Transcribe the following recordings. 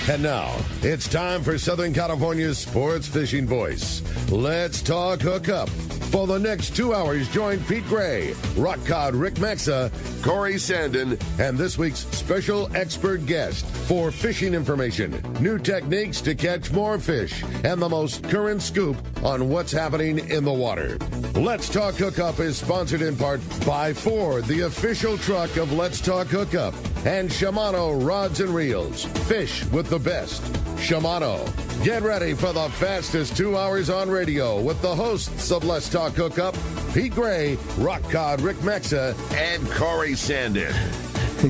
And now, it's time for Southern California's sports fishing voice. Let's talk hookup. For the next 2 hours, join Pete Gray, Rock Cod Rick Maxa, Corey Sandin, and this week's special expert guest for fishing information, new techniques to catch more fish, and the most current scoop on what's happening in the water. Let's Talk Hookup is sponsored in part by Ford, the official truck of Let's Talk Hookup, and Shimano Rods and Reels. Fish with the best. Shimano. Get ready for the fastest 2 hours on radio with the hosts of Let's Talk Hookup, Pete Gray, Rock Cod Rick Maxa, and Corey Sandin.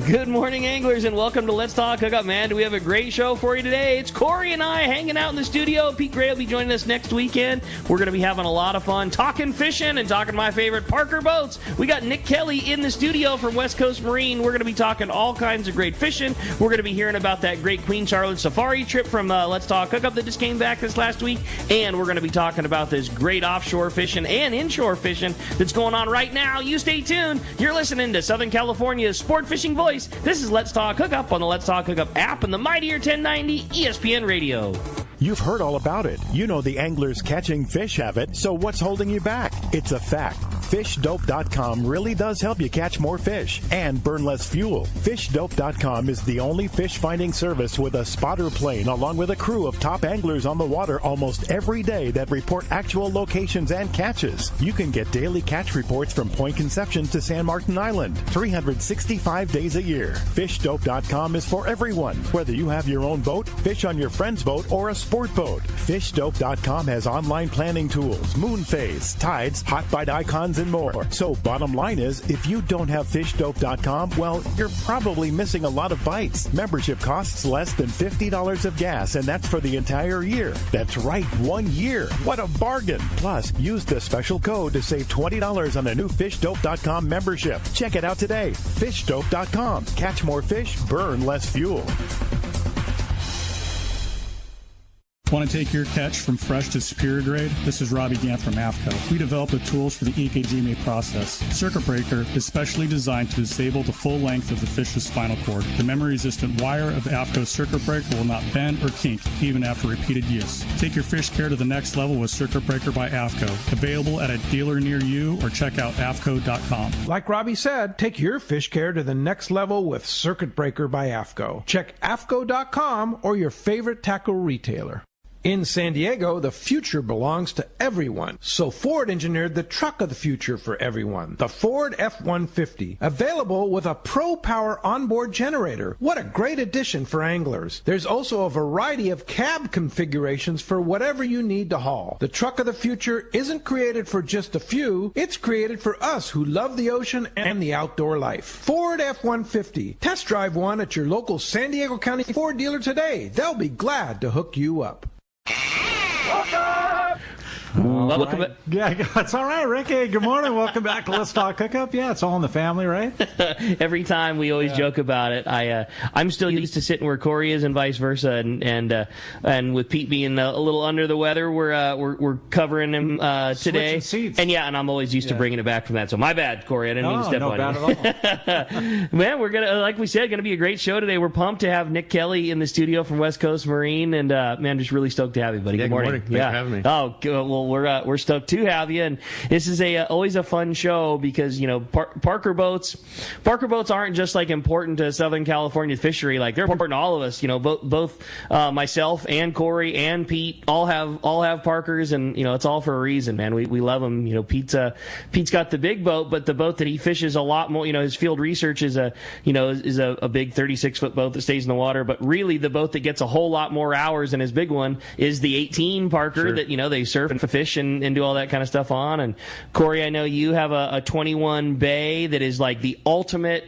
Good morning, anglers, and welcome to Let's Talk Hookup, man. Do we have a great show for you today? It's Corey and I hanging out in the studio. Pete Gray will be joining us next weekend. We're going to be having a lot of fun talking fishing and talking my favorite Parker boats. We got Nick Kelly in the studio from West Coast Marine. We're going to be talking all kinds of great fishing. We're going to be hearing about that great Queen Charlotte safari trip from Let's Talk Hookup that just came back this last week. And we're going to be talking about this great offshore fishing and inshore fishing that's going on right now. You stay tuned. You're listening to Southern California's sport fishing voice. This is Let's Talk Hookup on the Let's Talk Hookup app and the mightier 1090 ESPN Radio. You've heard all about it. You know the anglers catching fish have it, so what's holding you back? It's a fact. FishDope.com really does help you catch more fish and burn less fuel. FishDope.com is the only fish finding service with a spotter plane along with a crew of top anglers on the water almost every day that report actual locations and catches. You can get daily catch reports from Point Conception to San Martin Island, 365 days a year. FishDope.com is for everyone, whether you have your own boat, fish on your friend's boat, or a sport boat. FishDope.com has online planning tools, moon phase, tides, hot bite icons, and more. So bottom line is, if you don't have FishDope.com, well, you're probably missing a lot of bites. Membership costs less than $50 of gas, and that's for the entire year. That's right, 1 year. What a bargain. Plus, use the special code to save $20 on a new FishDope.com membership. Check it out today. FishDope.com. Catch more fish, burn less fuel. Want to take your catch from fresh to superior grade? This is Robbie Gant from AFCO. We developed the tools for the EKG process. Circuit Breaker is specially designed to disable the full length of the fish's spinal cord. The memory-resistant wire of AFCO's Circuit Breaker will not bend or kink even after repeated use. Take your fish care to the next level with Circuit Breaker by AFCO. Available at a dealer near you or check out AFCO.com. Like Robbie said, take your fish care to the next level with Circuit Breaker by AFCO. Check AFCO.com or your favorite tackle retailer. In San Diego, the future belongs to everyone. So Ford engineered the truck of the future for everyone, the Ford F-150, available with a Pro Power onboard generator. What a great addition for anglers. There's also a variety of cab configurations for whatever you need to haul. The truck of the future isn't created for just a few. It's created for us who love the ocean and the outdoor life. Ford F-150. Test drive one at your local San Diego County Ford dealer today. They'll be glad to hook you up. Welcome back. Yeah, it's all right, Rick. Hey, good morning. Welcome back to Let's Talk Hookup. Yeah, it's all in the family, right? Every time we always joke about it. I'm still used to sitting where Corey is and vice versa, and with Pete being a little under the weather, we're covering him today. Seats. And I'm always used to bringing it back from that. So my bad, Corey. I didn't mean to step on you. No bad at all. Man, we're gonna, like we said, gonna be a great show today. We're pumped to have Nick Kelly in the studio from West Coast Marine, and man, just really stoked to have you, buddy. Yeah, good morning. Thanks for having me. Oh, good. Well, we're stoked to have you, and this is always a fun show because Parker boats aren't just like important to Southern California fishery, like they're important to all of us. Both myself and Corey and Pete all have Parkers, and it's all for a reason, man. We love them. Pete's got the big boat, but the boat that he fishes a lot more, his field research is a big 36-foot boat that stays in the water, but really the boat that gets a whole lot more hours than his big one is the 18 Parker that they surf and fish and do all that kind of stuff on. And Corey, I know you have a 21 Bay that is like the ultimate.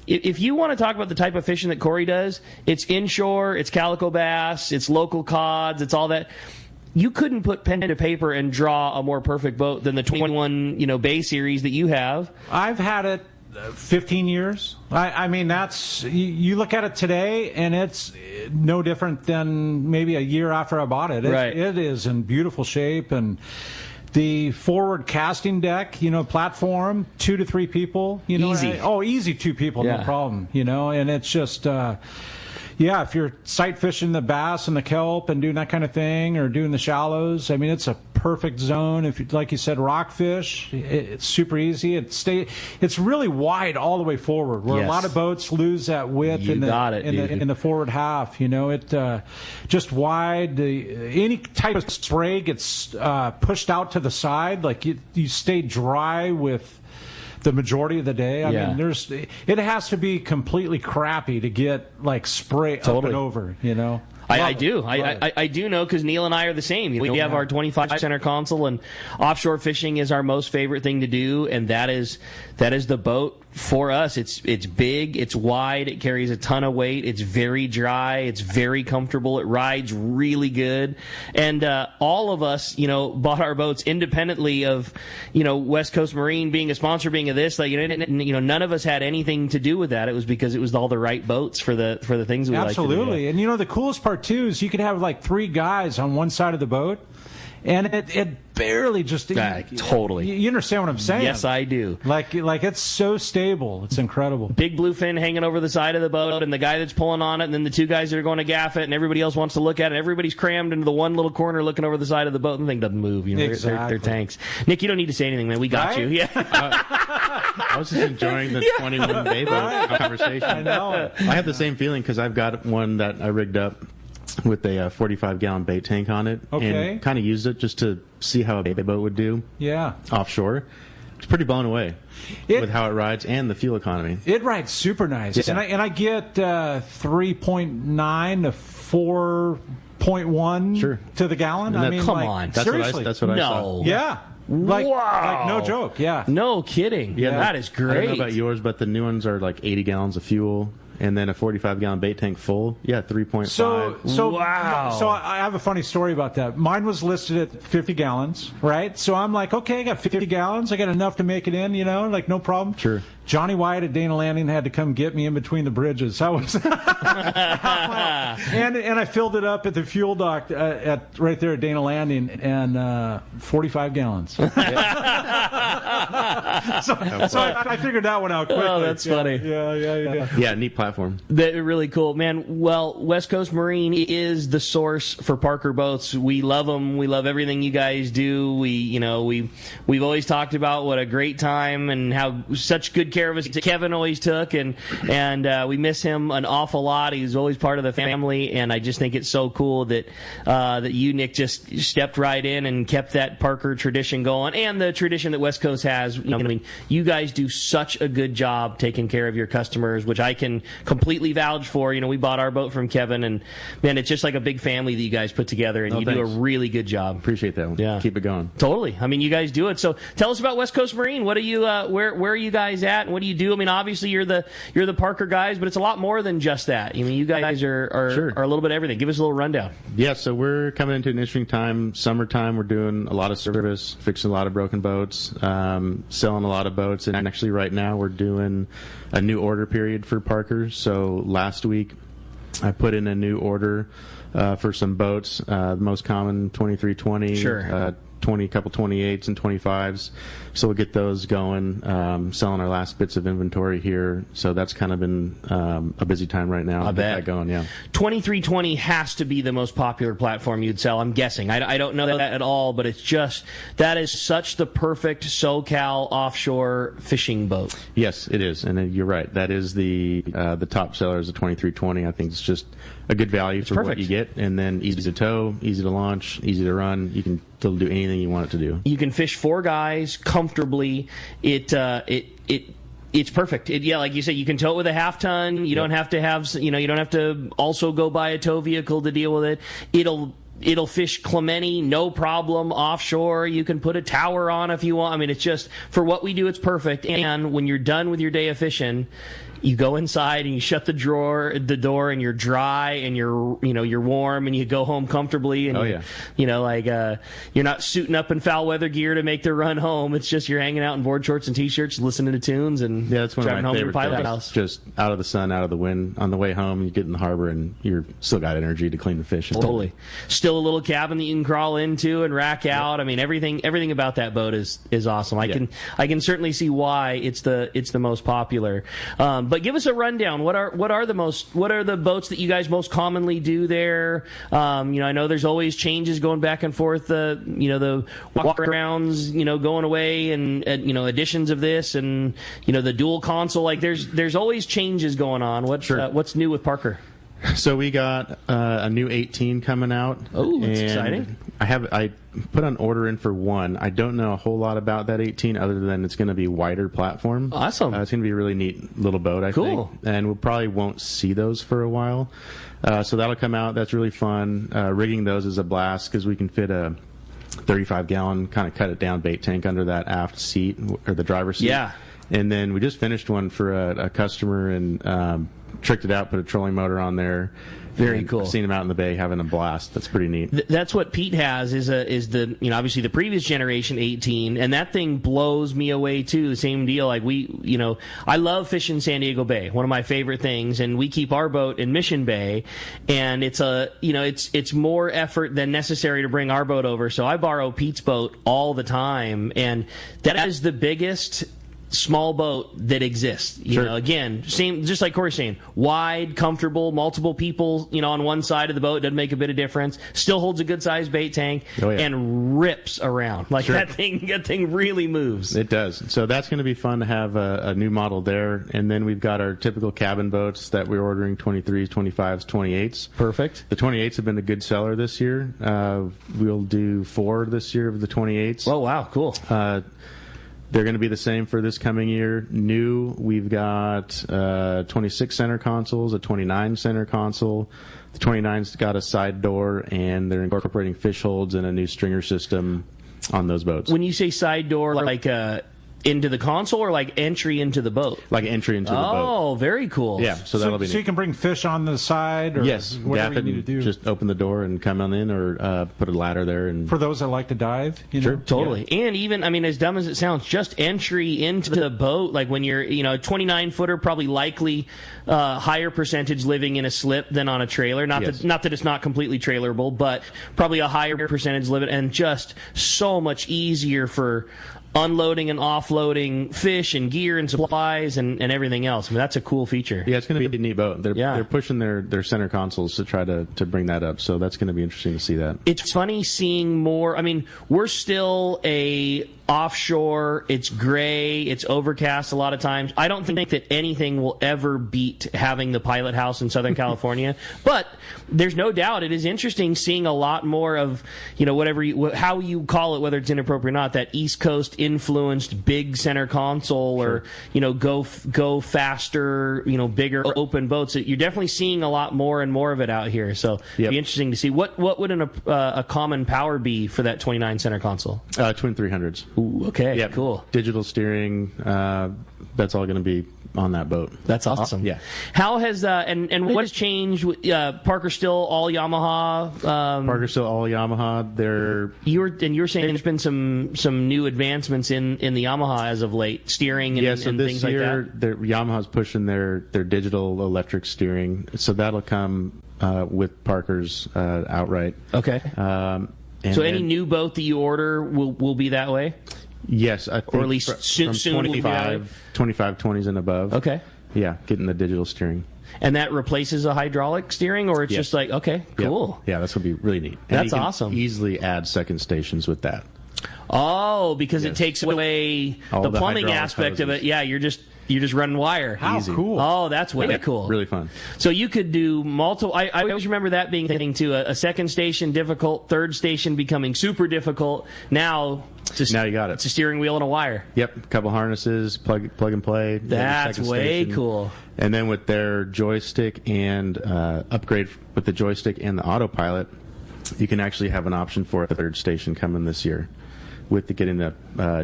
If you want to talk about the type of fishing that Corey does, it's inshore, it's calico bass, it's local cods, it's all that. You couldn't put pen to paper and draw a more perfect boat than the 21 Bay series that you have. I've had it 15 years. I mean, that's, you look at it today and it's no different than maybe a year after I bought it. It is in beautiful shape, and the forward casting deck, platform, 2 to 3 people, easy. Easy 2 people, no problem, and it's just, yeah, if you're sight fishing the bass and the kelp and doing that kind of thing, or doing the shallows, I mean, it's a perfect zone. If you, like you said, rockfish, it's super easy. It's really wide all the way forward, where a lot of boats lose that width in the forward half. You know, it just wide. Any type of spray gets pushed out to the side. Like you stay dry with the majority of the day. I mean, it has to be completely crappy to get like spray up and over. You know. I do know, because Neil and I are the same. We have our 25 center console, and offshore fishing is our most favorite thing to do, and that is the boat for us. It's big, it's wide, it carries a ton of weight, it's very dry, it's very comfortable, it rides really good, and all of us, bought our boats independently of, West Coast Marine being a sponsor, being of this. Like, none of us had anything to do with that. It was because it was all the right boats for the things we like to do. Absolutely, and the coolest part too is you could have like 3 guys on one side of the boat, and it barely just totally. You understand what I'm saying? Yes, I do. Like it's so stable, it's incredible. Big bluefin hanging over the side of the boat, and the guy that's pulling on it, and then the 2 guys that are going to gaff it, and everybody else wants to look at it. Everybody's crammed into the one little corner, looking over the side of the boat, and the thing doesn't move. Exactly. They're tanks. Nick, you don't need to say anything, man. We got you. Yeah. I was just enjoying the 21 bay boat conversation. I know. I have the same feeling, because I've got one that I rigged up with a 45-gallon bait tank on it, and kind of used it just to see how a bait boat would do offshore. It's pretty blown away with how it rides and the fuel economy. It rides super nice, and I get 3.9 to 4.1 to the gallon. I mean, come on, seriously, that's what I saw. Yeah. Like no joke, yeah. No kidding. Yeah, that is great. I don't know about yours, but the new ones are like 80 gallons of fuel. And then a 45-gallon bait tank full, 3.5. So wow. So I have a funny story about that. Mine was listed at 50 gallons, right? So I'm like, okay, I got 50 gallons. I got enough to make it in, like no problem. Sure. Johnny Wyatt at Dana Landing had to come get me in between the bridges. I was, and I filled it up at the fuel dock right there at Dana Landing, and 45 gallons. So I figured that one out quickly. Oh, that's funny. Yeah, neat platform. Really cool, man. Well, West Coast Marine is the source for Parker boats. We love them. We love everything you guys do. We've always talked about what a great time and how such good care of us Kevin always took, and we miss him an awful lot. He's always part of the family, and I just think it's so cool that you, Nick, just stepped right in and kept that Parker tradition going, and the tradition that West Coast has. I mean, you guys do such a good job taking care of your customers, which I can completely vouch for. We bought our boat from Kevin, and man, it's just like a big family that you guys put together, and do a really good job. Appreciate that one. Yeah, keep it going. Totally. I mean, you guys do it. So tell us about West Coast Marine. What are you? Where are you guys at? And what do you do? I mean, obviously you're the Parker guys, but it's a lot more than just that. I mean, you guys are a little bit of everything. Give us a little rundown. Yeah, so we're coming into an interesting time. Summertime, we're doing a lot of service, fixing a lot of broken boats, selling a lot of boats, and actually right now we're doing a new order period for Parker. So last week I put in a new order for some boats, the most common 2320, sure. 20, couple 28s and 25s. So we'll get those going, selling our last bits of inventory here. So that's kind of been a busy time right now. I bet. Get that going, yeah. 2320 has to be the most popular platform you'd sell, I'm guessing. I don't know that at all, but it's just, that is such the perfect SoCal offshore fishing boat. Yes, it is. And you're right. That is the top seller is the 2320. I think it's just a good value for what you get, and then easy to tow, easy to launch, easy to run. You can still do anything you want it to do. You can fish 4 guys comfortably. It's perfect. Like you said, you can tow it with a half ton. You don't have to have, you don't have to also go buy a tow vehicle to deal with it. It'll fish Clemente, no problem, offshore. You can put a tower on if you want. I mean, it's just, for what we do, it's perfect. And when you're done with your day of fishing, you go inside and you shut the door, and you're dry and you're warm, and you go home comfortably. And you're not suiting up in foul weather gear to make the run home. It's just you're hanging out in board shorts and t-shirts, listening to tunes, and that's one driving of my home to your pilot favorite house. Just out of the sun, out of the wind. On the way home, you get in the harbor and you're still got energy to clean the fish. Totally. Still a little cabin that you can crawl into and rack out. I mean, everything about that boat is awesome. I can certainly see why it's the most popular. But give us a rundown. What are the boats that you guys most commonly do there? I know there's always changes going back and forth. The walk-arounds, going away, and additions of this, and the dual console. Like there's always changes going on. What's new with Parker? So we got a new 18 coming out. Oh, that's exciting! I put an order in for one. I don't know a whole lot about that 18 other than it's going to be wider platform. Awesome! It's going to be a really neat little boat, I think. And we probably won't see those for a while. So that'll come out. That's really fun. Rigging those is a blast because we can fit a 35-gallon, kind of cut it down bait tank under that aft seat or the driver's seat. Yeah. And then we just finished one for a customer and tricked it out, put a trolling motor on there. Very cool. I've seen him out in the bay having a blast. That's pretty neat. That's what Pete has is the obviously the previous generation 18, and that thing blows me away too. The same deal. Like I love fishing San Diego Bay, one of my favorite things, and we keep our boat in Mission Bay, and it's more effort than necessary to bring our boat over. So I borrow Pete's boat all the time, and that is the biggest small boat that exists. Again, same, just like Corey's saying, wide, comfortable, multiple people, on one side of the boat, doesn't make a bit of difference. Still holds a good sized bait tank and rips around. Like that thing really moves. It does. So that's going to be fun to have a new model there. And then we've got our typical cabin boats that we're ordering, 23s, 25s, 28s. Perfect. The 28s have been a good seller this year. We'll do 4 this year of the 28s. Oh, wow. Cool. They're going to be the same for this coming year. New, we've got 26 center consoles, a 29 center console. The 29's got a side door, and they're incorporating fish holds and a new stringer system on those boats. When you say side door, like into the console or like entry into the boat? Like entry into the boat. Oh, very cool. Yeah, so that'll be neat. So you can bring fish on the side, or whatever you need to do. Just open the door and come on in, or put a ladder there. And for those that like to dive, Sure, totally. Yeah. And even, as dumb as it sounds, just entry into the boat, like when you're, a 29-footer, probably likely higher percentage living in a slip than on a trailer. Not that it's not completely trailerable, but probably a higher percentage living, and just so much easier for unloading and offloading fish and gear and supplies and everything else. That's a cool feature. Yeah, it's going to be a neat boat. They're pushing their center consoles to try to bring that up, so that's going to be interesting to see that. It's funny seeing more. We're still a offshore, it's gray, it's overcast a lot of times. I don't think that anything will ever beat having the pilot house in Southern California, but there's no doubt it is interesting seeing a lot more of, how you call it, whether it's inappropriate or not, that East Coast influenced big center console, or go faster, bigger open boats. You're definitely seeing a lot more and more of it out here. So it'd be interesting to see what would a common power be for that 29 center console. Twin 300s. Ooh, okay, cool. Digital steering. That's all going to be on that boat. That's awesome. Yeah. How has and what has changed? Parker still all Yamaha. Parker still all Yamaha. You were saying there's been some new advancements in the Yamaha as of late, steering and, and things like that. Yeah, so this year Yamaha's pushing their digital electric steering, so that'll come with Parker's outright. Okay. So any new boat that you order will be that way? Yes, I think, or at least soon 25 20s and above. Okay. Yeah, getting the digital steering. And that replaces a hydraulic steering, or it's just like, okay, cool. Yeah, that's going to be really neat. And that's awesome. Easily add second stations with that. Oh, because it takes away the plumbing aspect of it. Yeah, you're just running wire. How cool. Oh, that's way cool. Really fun. So you could do multiple. I always remember that being the thing too. A second station difficult, third station becoming super difficult. Now you got it. It's a steering wheel and a wire. Yep, a couple harnesses, plug and play. That's way cool. And then with their joystick and upgrade with the joystick and the autopilot, you can actually have an option for a third station coming this year with getting the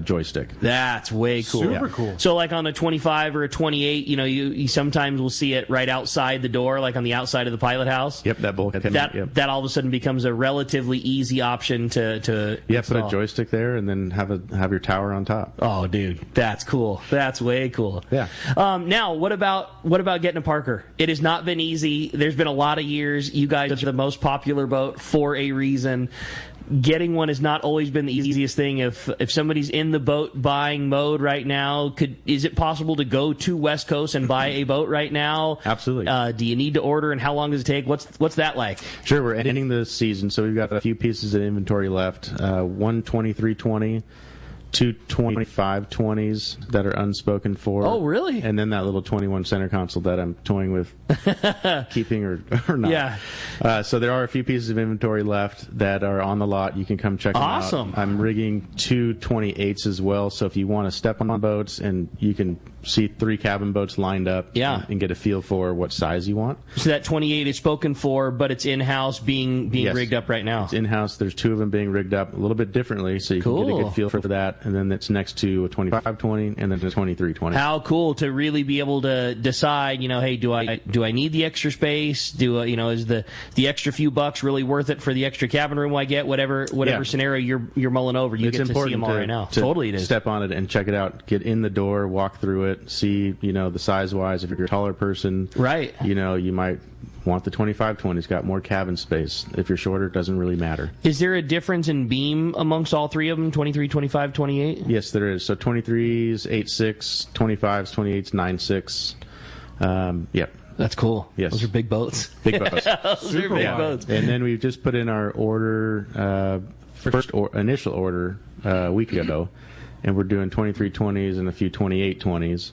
joystick. That's way cool. Super cool. So like on a 25 or a 28, you sometimes will see it right outside the door, like on the outside of the pilot house. Yep, that bulkhead. That all of a sudden becomes a relatively easy option to put a joystick there and then have your tower on top. Oh, dude, that's cool. That's way cool. Yeah. Now, what about getting a Parker? It has not been easy. There's been a lot of years. You guys are the most popular boat for a reason. getting one has not always been the easiest thing. If somebody's in the boat buying mode right now, is it possible to go to West Coast and buy a boat right now? Absolutely. Do you need to order, and how long does it take? What's that like? Sure, we're ending the season, so we've got a few pieces of inventory left. One 2320, two 2520s that are unspoken for. Oh, really? And then that little 21 center console that I'm toying with keeping or not. Yeah. So there are a few pieces of inventory left that are on the lot. You can come check them out. Awesome. I'm rigging two 28s as well, so if you want to step on boats and you can see 3 cabin boats lined up and get a feel for what size you want. So that 28 is spoken for, but it's in-house being rigged up right now. It's in-house. There's 2 of them being rigged up a little bit differently, so you can get a good feel for that. And then it's next to a 2520 and then a 2320. How cool to really be able to decide, hey, do I need the extra space? Is the extra few bucks really worth it for the extra cabin room I get? Whatever scenario you're mulling over, you get to see them all right now. Totally, it is. Step on it and check it out. Get in the door, walk through it, see the size-wise. If you're a taller person, right? You might want the 2520. It's got more cabin space. If you're shorter, it doesn't really matter. Is there a difference in beam amongst all 3 of them, 23, 25, 28? Yes, there is. So 23s, 8.6, 25s, 28s, 9.6. Yep. That's cool. Yes. Those are big boats. Big boats. Those are big boats. And then we've just put in our order, initial order a week ago, and we're doing 2320s and a few 2820s.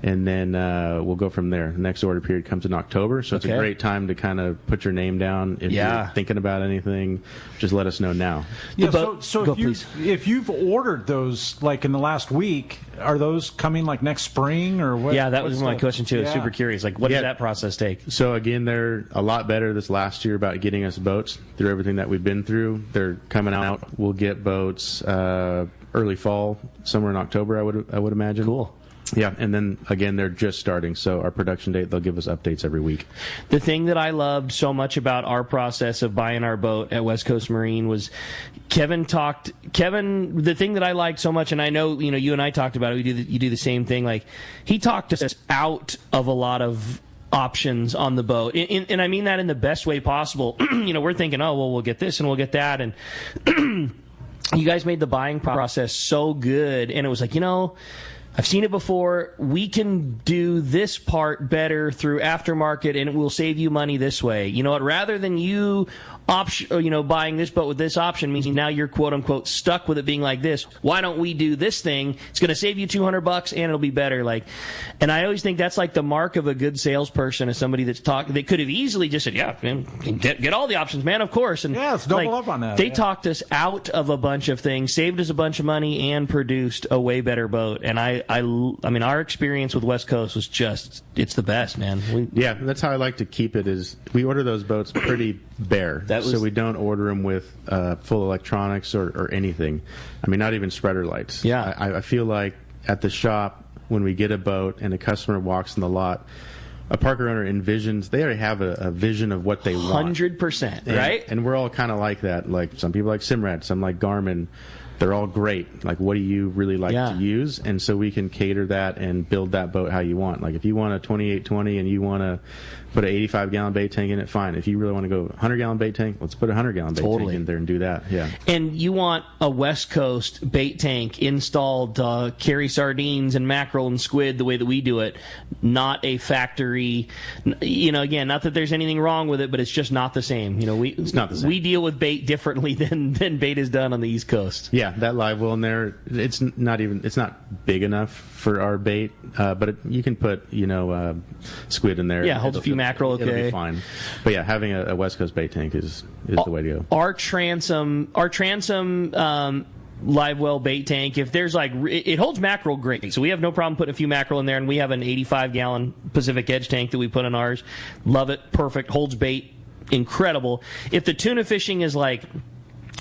And then we'll go from there. The next order period comes in October, so it's a great time to kind of put your name down. If you're thinking about anything, just let us know now. Yeah, if you've ordered those like in the last week, are those coming like next spring or what? Yeah, that was my question too. I was super curious. Like, what does that process take? So again, they're a lot better this last year about getting us boats through everything that we've been through. They're coming out. We'll get boats early fall, somewhere in October, I would imagine. Cool. Yeah, and then, again, they're just starting, so our production date, they'll give us updates every week. The thing that I loved so much about our process of buying our boat at West Coast Marine was Kevin, the thing that I liked so much, and I know, you and I talked about it, you do the same thing, like, he talked us out of a lot of options on the boat, and I mean that in the best way possible. We're thinking, we'll get this and we'll get that, and you guys made the buying process so good, and it was like, I've seen it before. We can do this part better through aftermarket, and it will save you money this way. You know what? Rather than you buying this boat with this option, means now you're quote unquote stuck with it being like this. Why don't we do this thing? It's going to save you $200 and it'll be better. And I always think that's like the mark of a good salesperson, is somebody that could have easily just said, "Yeah, man, get all the options, man, of course." And let's double up on that. They talked us out of a bunch of things, saved us a bunch of money, and produced a way better boat. And I mean, our experience with West Coast was it's the best, man. That's how I like to keep it. Is we order those boats pretty bare. So we don't order them with full electronics or anything. I mean, not even spreader lights. Yeah. I feel like at the shop, when we get a boat and a customer walks in the lot, a Parker owner envisions, they already have a vision of what they want. 100%, right? And we're all kind of like that. Like, some people like Simrad, some like Garmin. They're all great. Like, what do you really like to use? And so we can cater that and build that boat how you want. Like, if you want a 2820 and you want to put an 85-gallon bait tank in it, fine. If you really want to go 100-gallon bait tank, let's put a 100-gallon bait tank in there and do that. Yeah. And you want a West Coast bait tank installed to carry sardines and mackerel and squid the way that we do it, not a factory. Again, not that there's anything wrong with it, but it's just not the same. It's not the same. We deal with bait differently than bait is done on the East Coast. Yeah, that live well in there, it's not big enough for our bait, but you can put squid in there. Yeah, holds a few mackerel. Okay, it'll be fine. But yeah, having a West Coast bait tank is the way to go. Our transom live well bait tank, if there's it holds mackerel great, so we have no problem putting a few mackerel in there, and we have an 85-gallon Pacific Edge tank that we put in ours. Love it, perfect, holds bait, incredible. If the tuna fishing is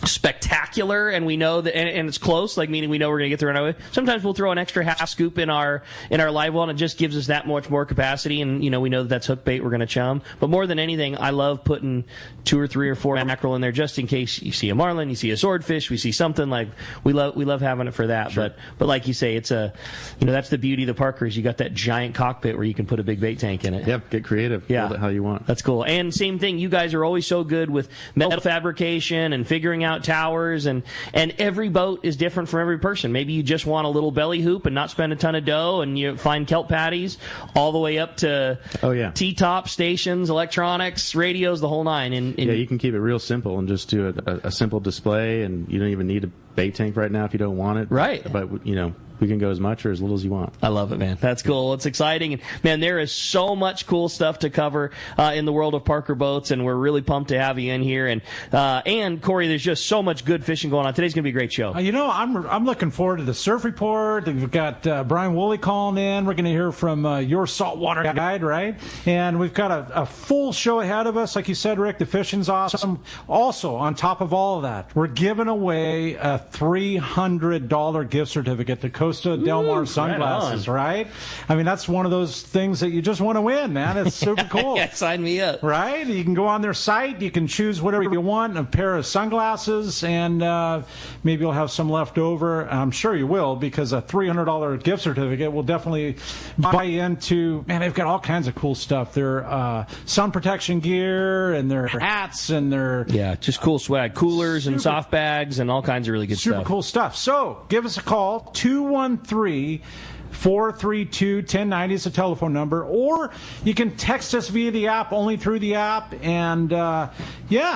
spectacular, and we know that, and it's close, meaning we know we're going to get through anyway, sometimes we'll throw an extra half scoop in our live well, and it just gives us that much more capacity, and we know that's hook bait we're going to chum. But more than anything, I love putting 2 or 3 or 4 mackerel in there, just in case you see a marlin, you see a swordfish, we see something. We love having it for that. Sure. But like you say, it's that's the beauty of the Parker, is you got that giant cockpit where you can put a big bait tank in it. Yep, get creative. Build it how you want. That's cool. And same thing, you guys are always so good with metal fabrication and figuring out out towers, and every boat is different for every person. Maybe you just want a little belly hoop and not spend a ton of dough, and you find kelp patties all the way up to T-top stations, electronics, radios, the whole nine. And you can keep it real simple and just do a simple display, and you don't even need a bait tank right now if you don't want it. Right. But, we can go as much or as little as you want. I love it, man. That's cool. It's exciting. And, man, there is so much cool stuff to cover in the world of Parker Boats, and we're really pumped to have you in here. And Corey, there's just so much good fishing going on. Today's going to be a great show. I'm looking forward to the surf report. We've got Brian Woolley calling in. We're going to hear from your saltwater guide, right? And we've got a full show ahead of us. Like you said, Rick, the fishing's awesome. Also, on top of all of that, we're giving away a $300 gift certificate to Costa Del Mar sunglasses, right? I mean, that's one of those things that you just want to win, man. It's super cool. Yeah, sign me up. Right? You can go on their site. You can choose whatever you want, a pair of sunglasses, and maybe you'll have some left over. I'm sure you will, because a $300 gift certificate will definitely buy into, man, they've got all kinds of cool stuff. Their sun protection gear and their hats and their... Yeah, just cool swag. Coolers and soft bags and all kinds of really good stuff. Super cool stuff. So give us a call, 213-432-1090 is the telephone number, or you can text us via the app, only through the app. And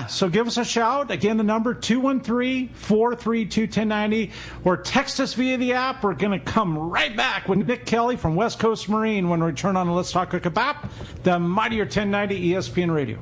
so give us a shout. Again, the number 213-432-1090, or text us via the app. We're going to come right back with Nick Kelly from West Coast Marine when we return on the Let's Talk Hookup app, the mightier 1090 ESPN Radio.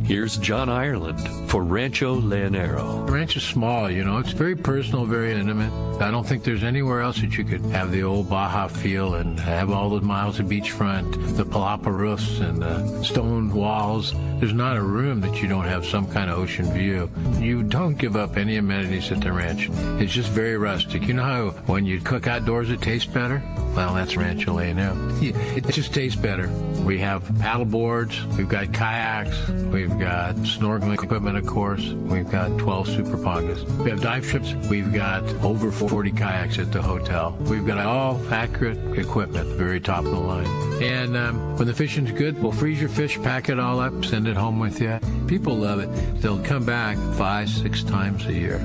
Here's John Ireland for Rancho Leonero. The ranch is small, it's very personal, very intimate. I don't think there's anywhere else that you could have the old Baja feel and have all the miles of beachfront, the palapa roofs and the stone walls. There's not a room that you don't have some kind of ocean view. You don't give up any amenities at the ranch. It's just very rustic. You know how when you cook outdoors it tastes better? Well, that's Rancho Leonero. It just tastes better. We have paddle boards, we've got kayaks, we've got snorkeling equipment, of course. We've got 12 super pongas. We have dive trips. We've got over 40 kayaks at the hotel. We've got all accurate equipment, very top of the line. And when the fishing's good, we'll freeze your fish, pack it all up, send it home with you. People love it. They'll come back 5-6 times a year.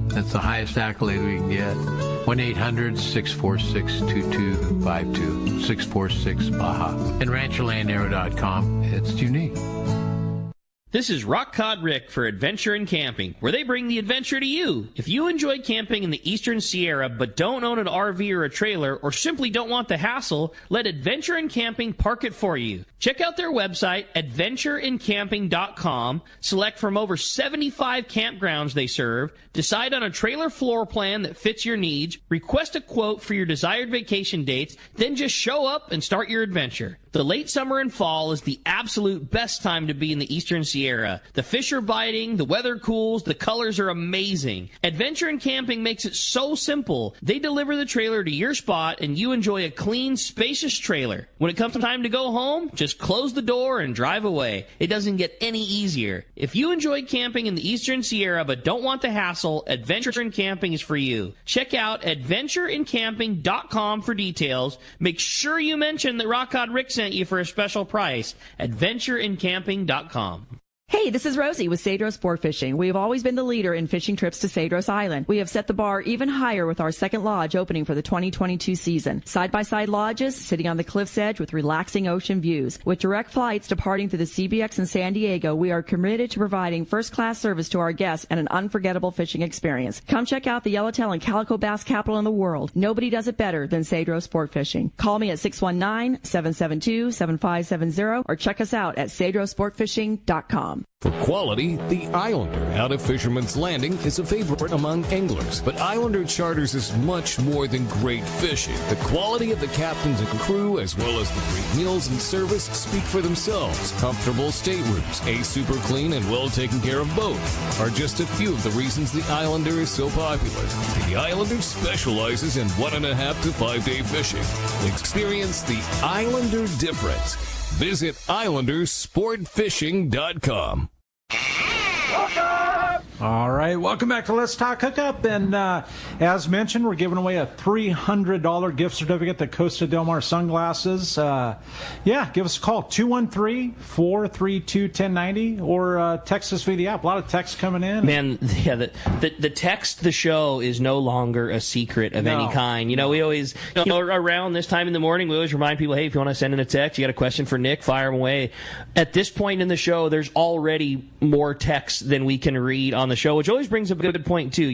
That's the highest accolade we can get. 1-800-646-2252, 646-BAJA. And RanchoLeonero.com. It's unique. This is Rock Cod Rick for Adventure in Camping, where they bring the adventure to you. If you enjoy camping in the Eastern Sierra but don't own an RV or a trailer, or simply don't want the hassle, let Adventure in Camping park it for you. Check out their website, adventureincamping.com, select from over 75 campgrounds they serve, decide on a trailer floor plan that fits your needs, request a quote for your desired vacation dates, then just show up and start your adventure. The late summer and fall is the absolute best time to be in the Eastern Sierra. The fish are biting, the weather cools, the colors are amazing. Adventure in Camping makes it so simple. They deliver the trailer to your spot and you enjoy a clean, spacious trailer. When it comes time to go home, just close the door and drive away. It doesn't get any easier. If you enjoy camping in the Eastern Sierra but don't want the hassle, Adventure in Camping is for you. Check out adventureincamping.com for details. Make sure you mention that Rock Cod Rick sent you for a special price. adventureincamping.com. Hey, this is Rosie with Cedros Sport Fishing. We have always been the leader in fishing trips to Cedros Island. We have set the bar even higher with our second lodge opening for the 2022 season. Side-by-side lodges sitting on the cliff's edge with relaxing ocean views. With direct flights departing through the CBX in San Diego, we are committed to providing first-class service to our guests and an unforgettable fishing experience. Come check out the yellowtail and calico bass capital in the world. Nobody does it better than Cedros Sport Fishing. Call me at 619-772-7570 or check us out at cedrosportfishing.com. For quality, the Islander out of Fisherman's Landing is a favorite among anglers. But Islander Charters is much more than great fishing. The quality of the captains and crew, as well as the great meals and service, speak for themselves. Comfortable staterooms, a super clean and well taken care of boat are just a few of the reasons the Islander is so popular. The Islander specializes in 1.5 to 5 day fishing. Experience the Islander difference. Visit islandersportfishing.com. All right, welcome back to Let's Talk Hookup. And as mentioned, we're giving away a $300 gift certificate to Costa Del Mar Sunglasses. Give us a call, 213-432-1090, or text us via the app. A lot of texts coming in. Man, yeah, the text the show is no longer a secret of any kind. We always, around this time in the morning, we always remind people, hey, if you want to send in a text, you got a question for Nick, fire them away. At this point in the show, there's already more texts than we can read on the show, which always brings up a good point too.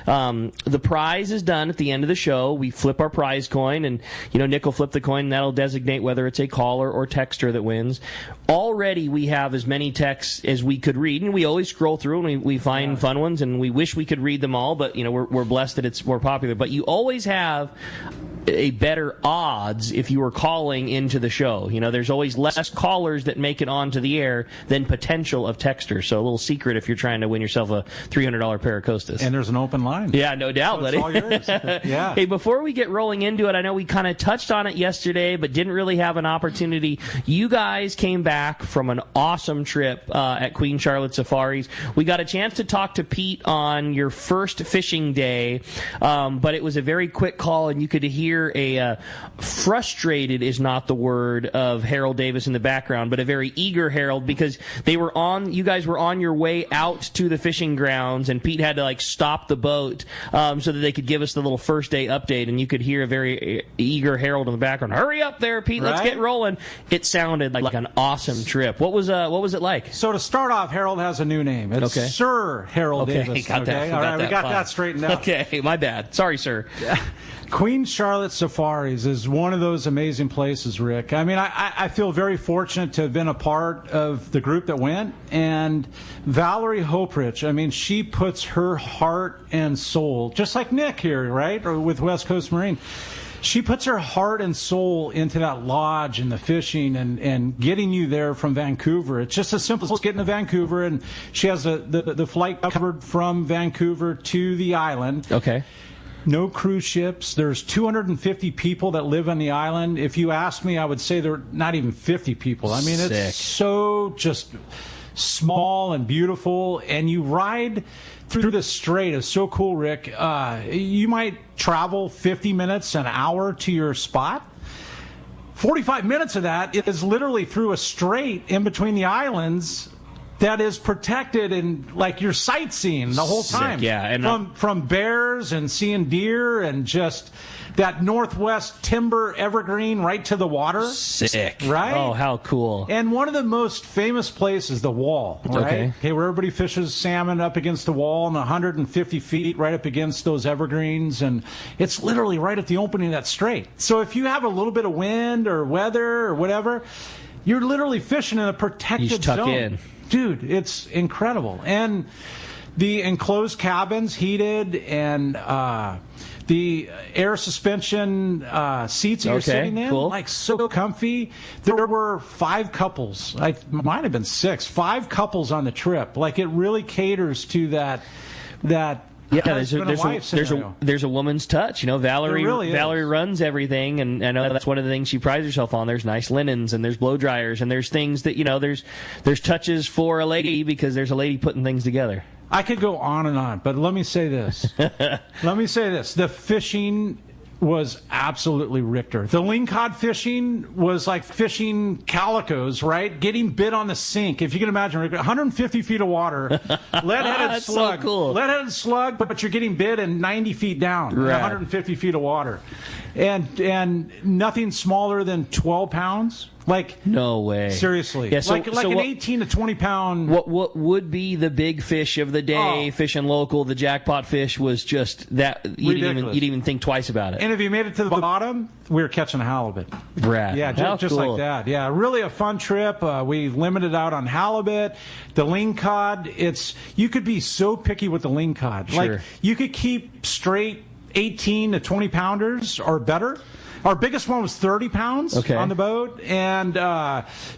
The prize is done at the end of the show. We flip our prize coin, and Nick will flip the coin, and that'll designate whether it's a caller or texter that wins. Already we have as many texts as we could read, and we always scroll through and we find fun ones, and we wish we could read them all, but we're blessed that it's more popular. But you always have a better odds if you are calling into the show. There's always less callers that make it onto the air than potential of texters. So a little secret if you're trying to win yourself a $300 pair of Costas. And there's an open line. Yeah, no doubt, so buddy. It's all yours. Yeah. Hey, before we get rolling into it, I know we kind of touched on it yesterday, but didn't really have an opportunity. You guys came back from an awesome trip at Queen Charlotte Safaris. We got a chance to talk to Pete on your first fishing day, but it was a very quick call, and you could hear a frustrated is not the word of Harold Davis in the background, but a very eager Harold, because you guys were on your way out to the fishing grounds, and Pete had to stop the boat so that they could give us the little first day update, and you could hear a very eager Harold in the background. Hurry up there, Pete, let's get rolling. It sounded like an awesome trip. What was it like? So to start off, Harold has a new name. It's Sir Harold Davis. Got that. All right, we got that straightened out. Okay, my bad. Sorry, sir. Queen Charlotte Safaris is one of those amazing places, Rick. I mean, I feel very fortunate to have been a part of the group that went. And Valerie Hoprich, I mean, she puts her heart and soul, just like Nick here, right, or with West Coast Marine. She puts her heart and soul into that lodge and the fishing and getting you there from Vancouver. It's just as simple as getting to Vancouver, and she has the flight covered from Vancouver to the island. Okay. No cruise ships. There's 250 people that live on the island. If you ask me, I would say they're not even 50 people. I mean, it's so just small and beautiful. And you ride through the strait. It's so cool, Rick. You might travel 50 minutes, an hour to your spot. 45 minutes of that is literally through a strait in between the islands that is protected, and you're sightseeing the whole time. Yeah, and from bears and seeing deer and just that northwest timber evergreen right to the water. Sick. Right? Oh, how cool. And one of the most famous places, the Wall, right? Okay, where everybody fishes salmon up against the Wall and 150 feet right up against those evergreens, and it's literally right at the opening of that strait. So if you have a little bit of wind or weather or whatever, you're literally fishing in a protected zone. In. Dude, it's incredible. And the enclosed cabins, heated, and the air suspension seats you're sitting in, cool. So comfy. There were 5 couples. Might have been 6. 5 couples on the trip. It really caters to that. Yeah, there's a woman's touch. Valerie really runs everything, and I know that's one of the things she prides herself on. There's nice linens, and there's blow dryers, and there's things that there's touches for a lady, because there's a lady putting things together. I could go on and on, but let me say this. The fishing was absolutely Richter. The lingcod fishing was like fishing calicos, right? Getting bit on the sink. If you can imagine, 150 feet of water, lead-headed slug. So cool. Lead-headed slug, but you're getting bit in 90 feet down, 150 feet of water. And nothing smaller than 12 pounds. No way. Seriously. Yeah, so, an 18 to 20 pound. What would be the big fish of the day, fishing local, the jackpot fish, was just that you didn't even think twice about it. And if you made it to the bottom, we were catching a halibut. Rad. Yeah, just cool. like that. Yeah, really a fun trip. We limited out on halibut. The lingcod, you could be so picky with the lingcod. Sure. You could keep straight 18 to 20 pounders or better. Our biggest one was 30 pounds on the boat, and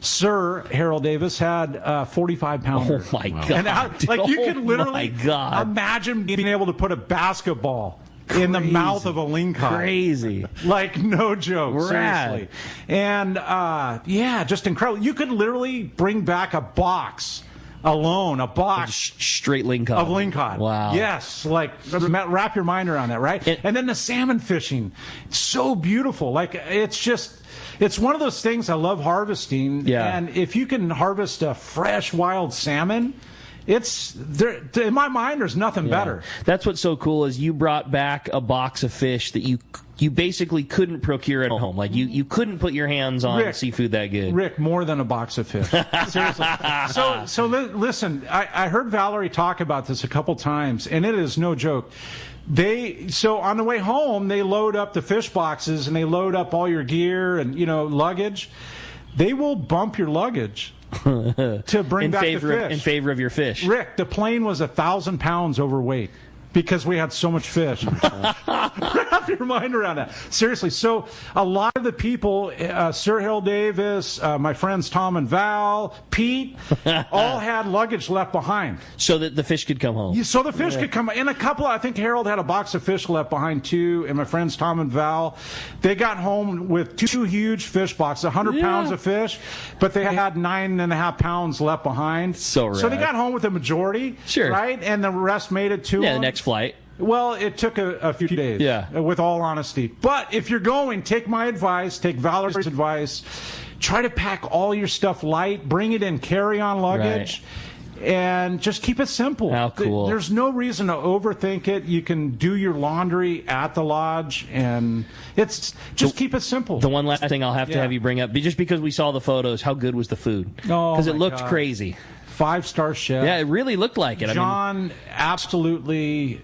Sir Harold Davis had 45 pounders. Oh my God! And you could literally imagine being able to put a basketball in the mouth of a lingcod. Crazy, no joke. Rad. Seriously, and just incredible. You could literally bring back a box alone, a box straight lingcod. Of lingcod. Wow. Yes, like wrap your mind around that, right? And then the salmon fishing, so beautiful. Like it's one of those things I love harvesting. Yeah. And if you can harvest a fresh wild salmon, it's there, in my mind, there's nothing better. That's what's so cool is you brought back a box of fish that you basically couldn't procure at home. Like you couldn't put your hands on seafood that good. Rick, more than a box of fish. Seriously. So listen, I heard Valerie talk about this a couple times, and it is no joke. So on the way home, they load up the fish boxes and they load up all your gear and luggage. They will bump your luggage to bring back the fish. In favor of your fish. Rick, the plane was 1,000 pounds overweight because we had so much fish. Wrap your mind around that. Seriously. So a lot of the people, Sir Hill Davis, my friends Tom and Val, Pete, all had luggage left behind. So that the fish could come home. So the fish could come. And a couple, I think Harold had a box of fish left behind too. And my friends Tom and Val, they got home with 2 huge fish boxes, 100 pounds of fish, but they had 9.5 pounds left behind. So rad. So they got home with the majority. Sure. Right? And the rest made it to them. The next flight. Well, it took a few days, with all honesty. But if you're going, take my advice, take Valerie's advice. Try to pack all your stuff light, bring it in carry-on luggage, and just keep it simple. How cool. There's no reason to overthink it. You can do your laundry at the lodge, and keep it simple. The one last thing I'll have to have you bring up, just because we saw the photos, how good was the food? Because it looked crazy. 5-star chef. Yeah, it really looked like it. John, absolutely.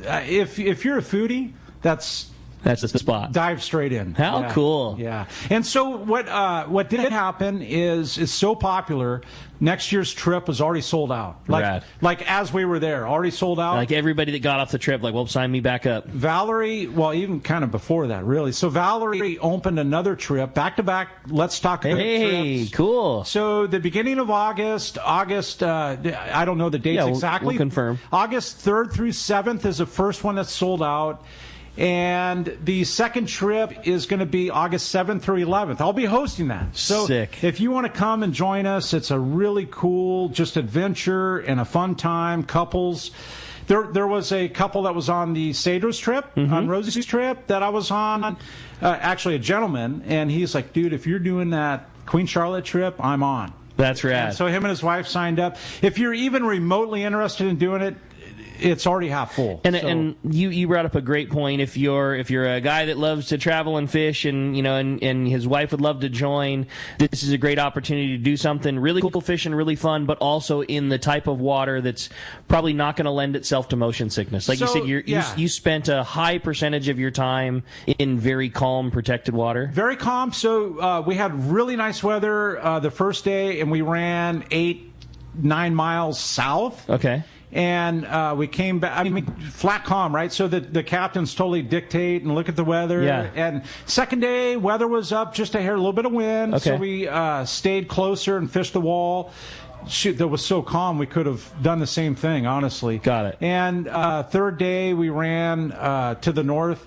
If you're a foodie, that's the spot. Dive straight in. How cool. Yeah. And so what did happen is so popular, next year's trip was already sold out. Like as we were there, already sold out. Like everybody that got off the trip, sign me back up. Valerie, well, even kind of before that, really. So Valerie opened another trip, back-to-back Let's Talk Trips. Hey, cool. So the beginning of August, I don't know the dates exactly. We'll confirm. August 3rd through 7th is the first one that's sold out. And the second trip is going to be August 7th through 11th. I'll be hosting that. So sick. If you want to come and join us, it's a really cool just adventure and a fun time. Couples. There was a couple that was on the Cedros trip, on Rosie's trip that I was on. Actually, a gentleman. And he's like, dude, if you're doing that Queen Charlotte trip, I'm on. That's rad. And so him and his wife signed up. If you're even remotely interested in doing it, it's already half full. And you brought up a great point. If you're a guy that loves to travel and fish, and his wife would love to join, this is a great opportunity to do something really cool fishing, really fun, but also in the type of water that's probably not going to lend itself to motion sickness. Like you said, you spent a high percentage of your time in very calm, protected water. Very calm. So we had really nice weather the first day, and we ran 8-9 miles south. Okay. And we came back, flat calm, right? So the captains totally dictate and look at the weather. Yeah. And second day, weather was up just a hair, a little bit of wind. Okay. So we stayed closer and fished the wall. Shoot, that was so calm we could have done the same thing, honestly. Got it. And third day, we ran to the north.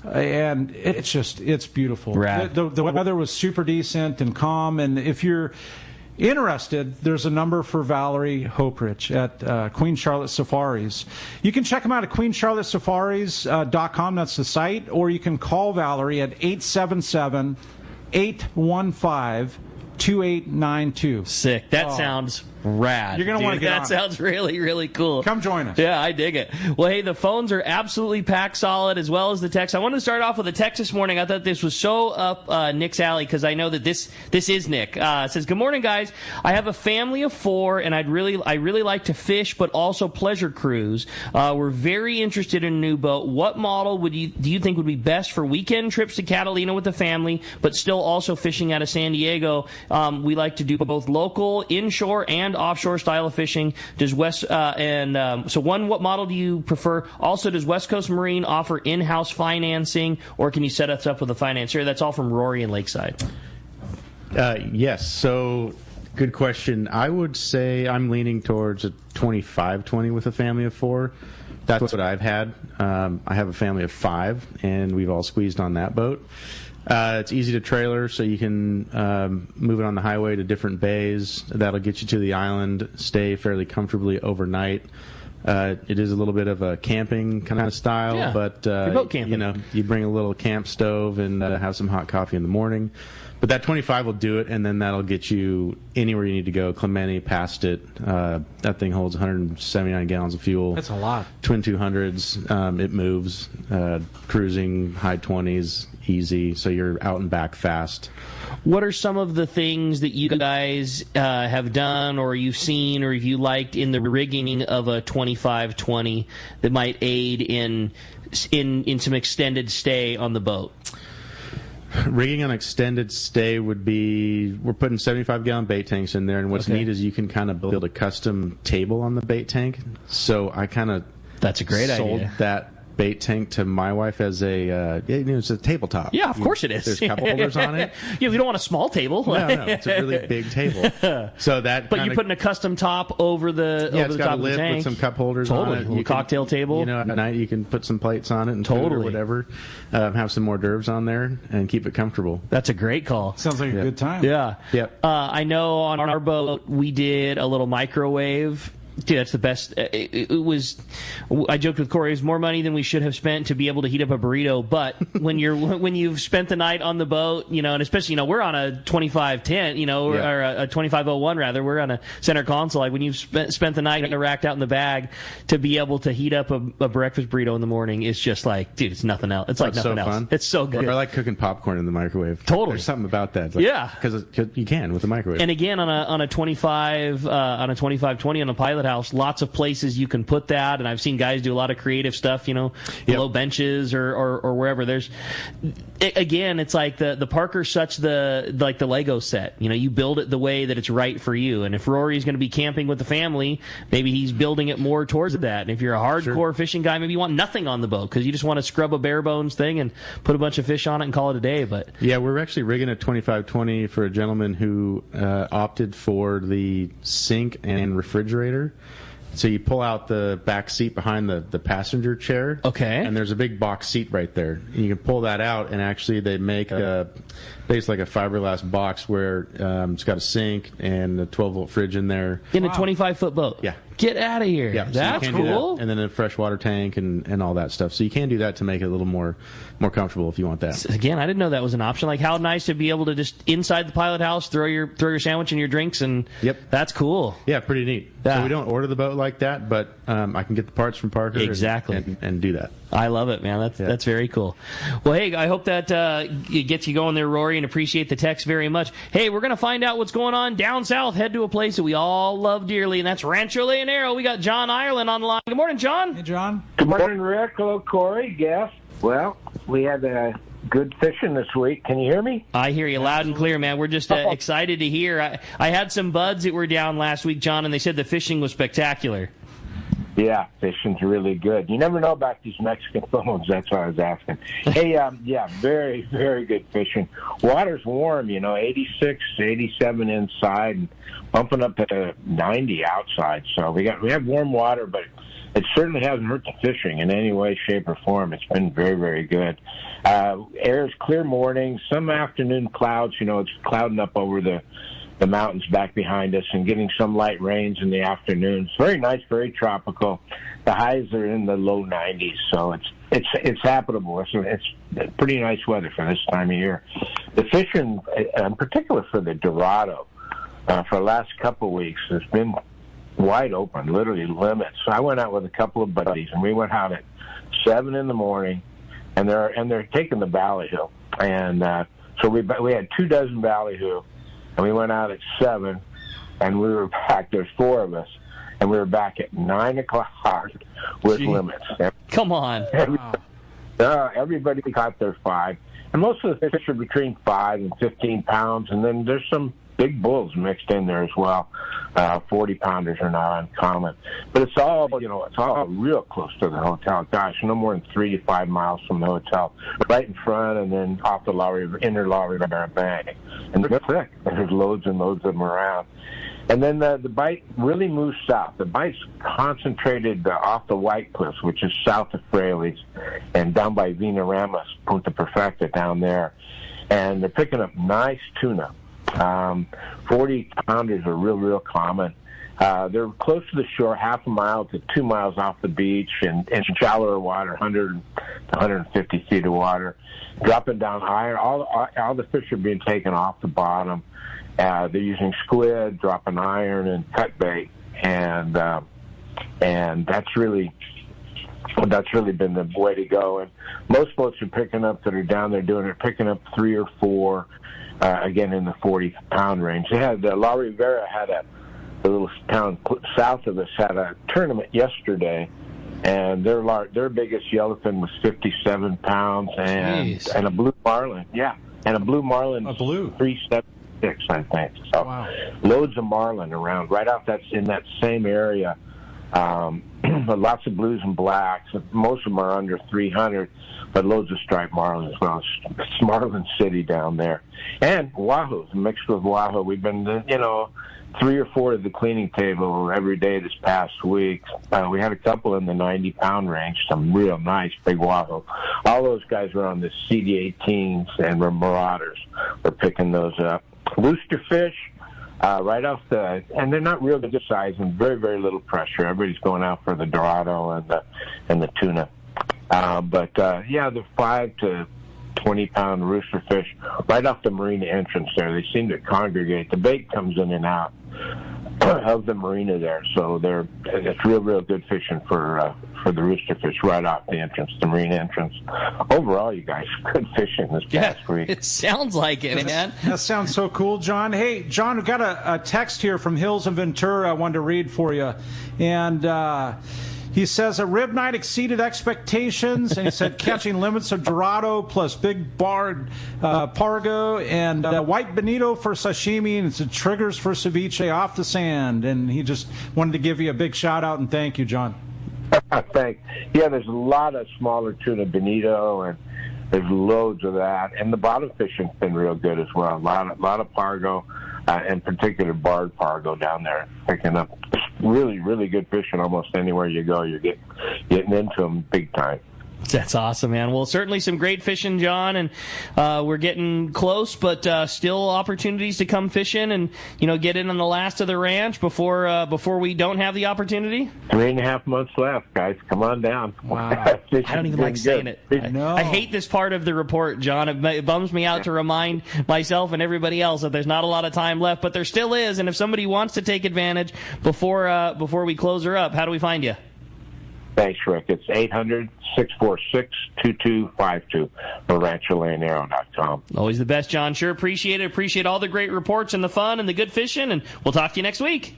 And it's beautiful. Rad. The weather was super decent and calm. And if you're interested, there's a number for Valerie Hoprich at Queen Charlotte Safaris. You can check them out at queencharlottesafaris.com. That's the site. Or you can call Valerie at 877-815-2892. Sick. That sounds rad. You're going to want to get on. That sounds really, really cool. Come join us. Yeah, I dig it. Well, hey, the phones are absolutely packed solid, as well as the text. I wanted to start off with a text this morning. I thought this was so up Nick's alley, because I know that this is Nick. It says, good morning, guys. I have a family of 4, and I really like to fish, but also pleasure cruise. We're very interested in a new boat. What model do you think would be best for weekend trips to Catalina with the family, but still also fishing out of San Diego? We like to do both local, inshore, and offshore style of fishing. Does what model do you prefer? Also, does West Coast Marine offer in-house financing, or can you set us up with a financier? That's all from Rory and Lakeside. Yes. So, good question. I would say I'm leaning towards a 25-20 with a family of 4. That's what I've had. I have a family of 5, and we've all squeezed on that boat. It's easy to trailer, so you can move it on the highway to different bays. That'll get you to the island, stay fairly comfortably overnight. It is a little bit of a camping kind of style, but boat camping. You know, you bring a little camp stove and have some hot coffee in the morning. But that 25 will do it, and then that'll get you anywhere you need to go. Clemente, past it. That thing holds 179 gallons of fuel. That's a lot. Twin 200s. It moves. Cruising, high 20s, easy. So you're out and back fast. What are some of the things that you guys have done or you've seen or you liked in the rigging of a 2520 that might aid in some extended stay on the boat? Rigging on extended stay would be, we're putting 75-gallon bait tanks in there, and what's neat is you can kind of build a custom table on the bait tank. So I kind of That's a great sold idea. that bait tank to my wife as it's a tabletop. Yeah, of course it is. There's cup holders on it. Yeah, we don't want a small table. No, it's a really big table. So that, but you're putting a custom top over the it's got top a lid of the tank with some cup holders on it. A little cocktail table. You know, at night you can put some plates on it and food or whatever. Have some hors d'oeuvres on there and keep it comfortable. That's a great call. Sounds like a good time. Yeah. Yep. I know on our boat we did a little microwave. Dude, that's the best. It was. I joked with Corey. It was more money than we should have spent to be able to heat up a burrito. But when you've spent the night on the boat, you know, and especially we're on a 2510, or a 2501 rather. We're on a center console. Like when you've spent the night racked out in the bag, to be able to heat up a breakfast burrito in the morning is just like, dude, it's nothing else. It's like nothing else. Fun. It's so good. Or like cooking popcorn in the microwave. Totally. There's something about that. Because you can with the microwave. And again, on a 2520 on a pilot house, lots of places you can put that, and I've seen guys do a lot of creative stuff, below benches or wherever. Again, it's like the Parker's such the Lego set. You build it the way that it's right for you. And if Rory's going to be camping with the family, maybe he's building it more towards that. And if you're a hardcore fishing guy, maybe you want nothing on the boat because you just want to scrub a bare bones thing and put a bunch of fish on it and call it a day. But yeah, we're actually rigging a 2520 for a gentleman who opted for the sink and refrigerator. So you pull out the back seat behind the passenger chair. Okay. And there's a big box seat right there. And you can pull that out, and actually they make basically like a fiberglass box where it's got a sink and a 12-volt fridge in there. In a 25-foot boat? Yeah. Get out of here. Yeah, That's so cool. That. And then a freshwater tank and all that stuff. So you can do that to make it a little more comfortable if you want that. Again, I didn't know that was an option. Like, how nice to be able to just inside the pilot house throw your sandwich and your drinks, and that's cool. Yeah, pretty neat. Yeah. So we don't order the boat like that, but I can get the parts from Parker and do that. I love it, man. That's very cool. Well, hey, I hope that gets you going there, Rory, and appreciate the text very much. Hey, we're going to find out what's going on down south. Head to a place that we all love dearly, and that's Rancho Leonero. We got John Ireland on the line. Good morning, John. Hey, John. Good morning, Rick. Hello, Corey. Guest. Well, we had good fishing this week. Can you hear me? I hear you loud and clear, man. We're just excited to hear. I had some buds that were down last week, John, and they said the fishing was spectacular. Yeah, fishing's really good. You never know about these Mexican phones. That's why I was asking. Hey, very, very good fishing. Water's warm, 86, 87 inside, and bumping up to 90 outside. So we have warm water, but it certainly hasn't hurt the fishing in any way, shape, or form. It's been very, very good. Air's clear morning, some afternoon clouds. It's clouding up over the mountains back behind us and getting some light rains in the afternoon. It's very nice, very tropical. The highs are in the low 90s, so it's habitable. It's pretty nice weather for this time of year. The fishing, in particular for the Dorado, for the last couple of weeks, has been wide open, literally limits. So I went out with a couple of buddies, and we went out at 7 in the morning, and they're taking the ballyhoo, and so we had 2 dozen ballyhoo. And we went out at 7, and we were back. There's 4 of us, and we were back at 9 o'clock with limits. Come on. Everybody caught their 5. And most of the fish are between 5 and 15 pounds, and then there's some big bulls mixed in there as well. 40-pounders are not uncommon. But it's all real close to the hotel. Gosh, no more than 3 to 5 miles from the hotel. Right in front and then off the inner Law River bank. And they're thick. There's loads and loads of them around. And then the bite really moves south. The bite's concentrated off the White Cliffs, which is south of Fraley's, and down by Vina Ramos, Punta Perfecta down there. and they're picking up nice tuna. 40-pounders are real common. They're close to the shore, half a mile to 2 miles off the beach, and in shallower water, 100 to 150 feet of water, dropping down higher. All the fish are being taken off the bottom. They're using squid, dropping iron, and cut bait, and that's really been the way to go. And most boats are picking up that are down there doing it, picking up 3 or 4, again in the 40-pound range. They had La Rivera had a little town south of us had a tournament yesterday, and their biggest yellowfin was 57 pounds, and a blue marlin, and a blue marlin, 376, I think. So wow. Loads of marlin around right off in that same area. But lots of blues and blacks. Most of them are under 300, but loads of striped marlin as well. It's Marlin City down there, and wahoos mixed with wahoo. We've been 3 or 4 at the cleaning table every day this past week. We had a couple in the 90-pound range, some real nice big wahoo. All those guys were on the CD18s and were marauders. We're picking those up. Roosterfish, right off and they're not real good size and very, very little pressure. Everybody's going out for the dorado and the tuna. But the 5 to 20-pound roosterfish right off the marina entrance there. They seem to congregate. The bait comes in and out of the marina there, so it's real good fishing for the roosterfish right off the entrance, the marina entrance. Overall, you guys, good fishing this past week. It sounds like it, man. That sounds so cool, John. Hey, John, we've got a text here from Hills and Ventura I wanted to read for you, and he says a rib night exceeded expectations, and he said catching limits of dorado plus big barred pargo and white bonito for sashimi, and it's triggers for ceviche off the sand. And he just wanted to give you a big shout out and thank you, John. Thanks. Yeah, there's a lot of smaller tuna bonito, and there's loads of that. And the bottom fishing's been real good as well. A lot of pargo, in particular barred pargo down there, picking up really, really good fishing almost anywhere you go. You're getting into them big time. That's awesome, man. Well, certainly some great fishing, John, and we're getting close, but still opportunities to come fishing and get in on the last of the ranch before we don't have the opportunity. 3.5 months left, guys. Come on down. Wow. I don't even like saying it. I hate this part of the report, John. It bums me out to remind myself and everybody else that there's not a lot of time left, but there still is. And if somebody wants to take advantage before we close her up, how do we find you? Thanks, Rick. It's 800-646-2252 or RanchoLeonero.com. Always the best, John. Sure appreciate it. Appreciate all the great reports and the fun and the good fishing, and we'll talk to you next week.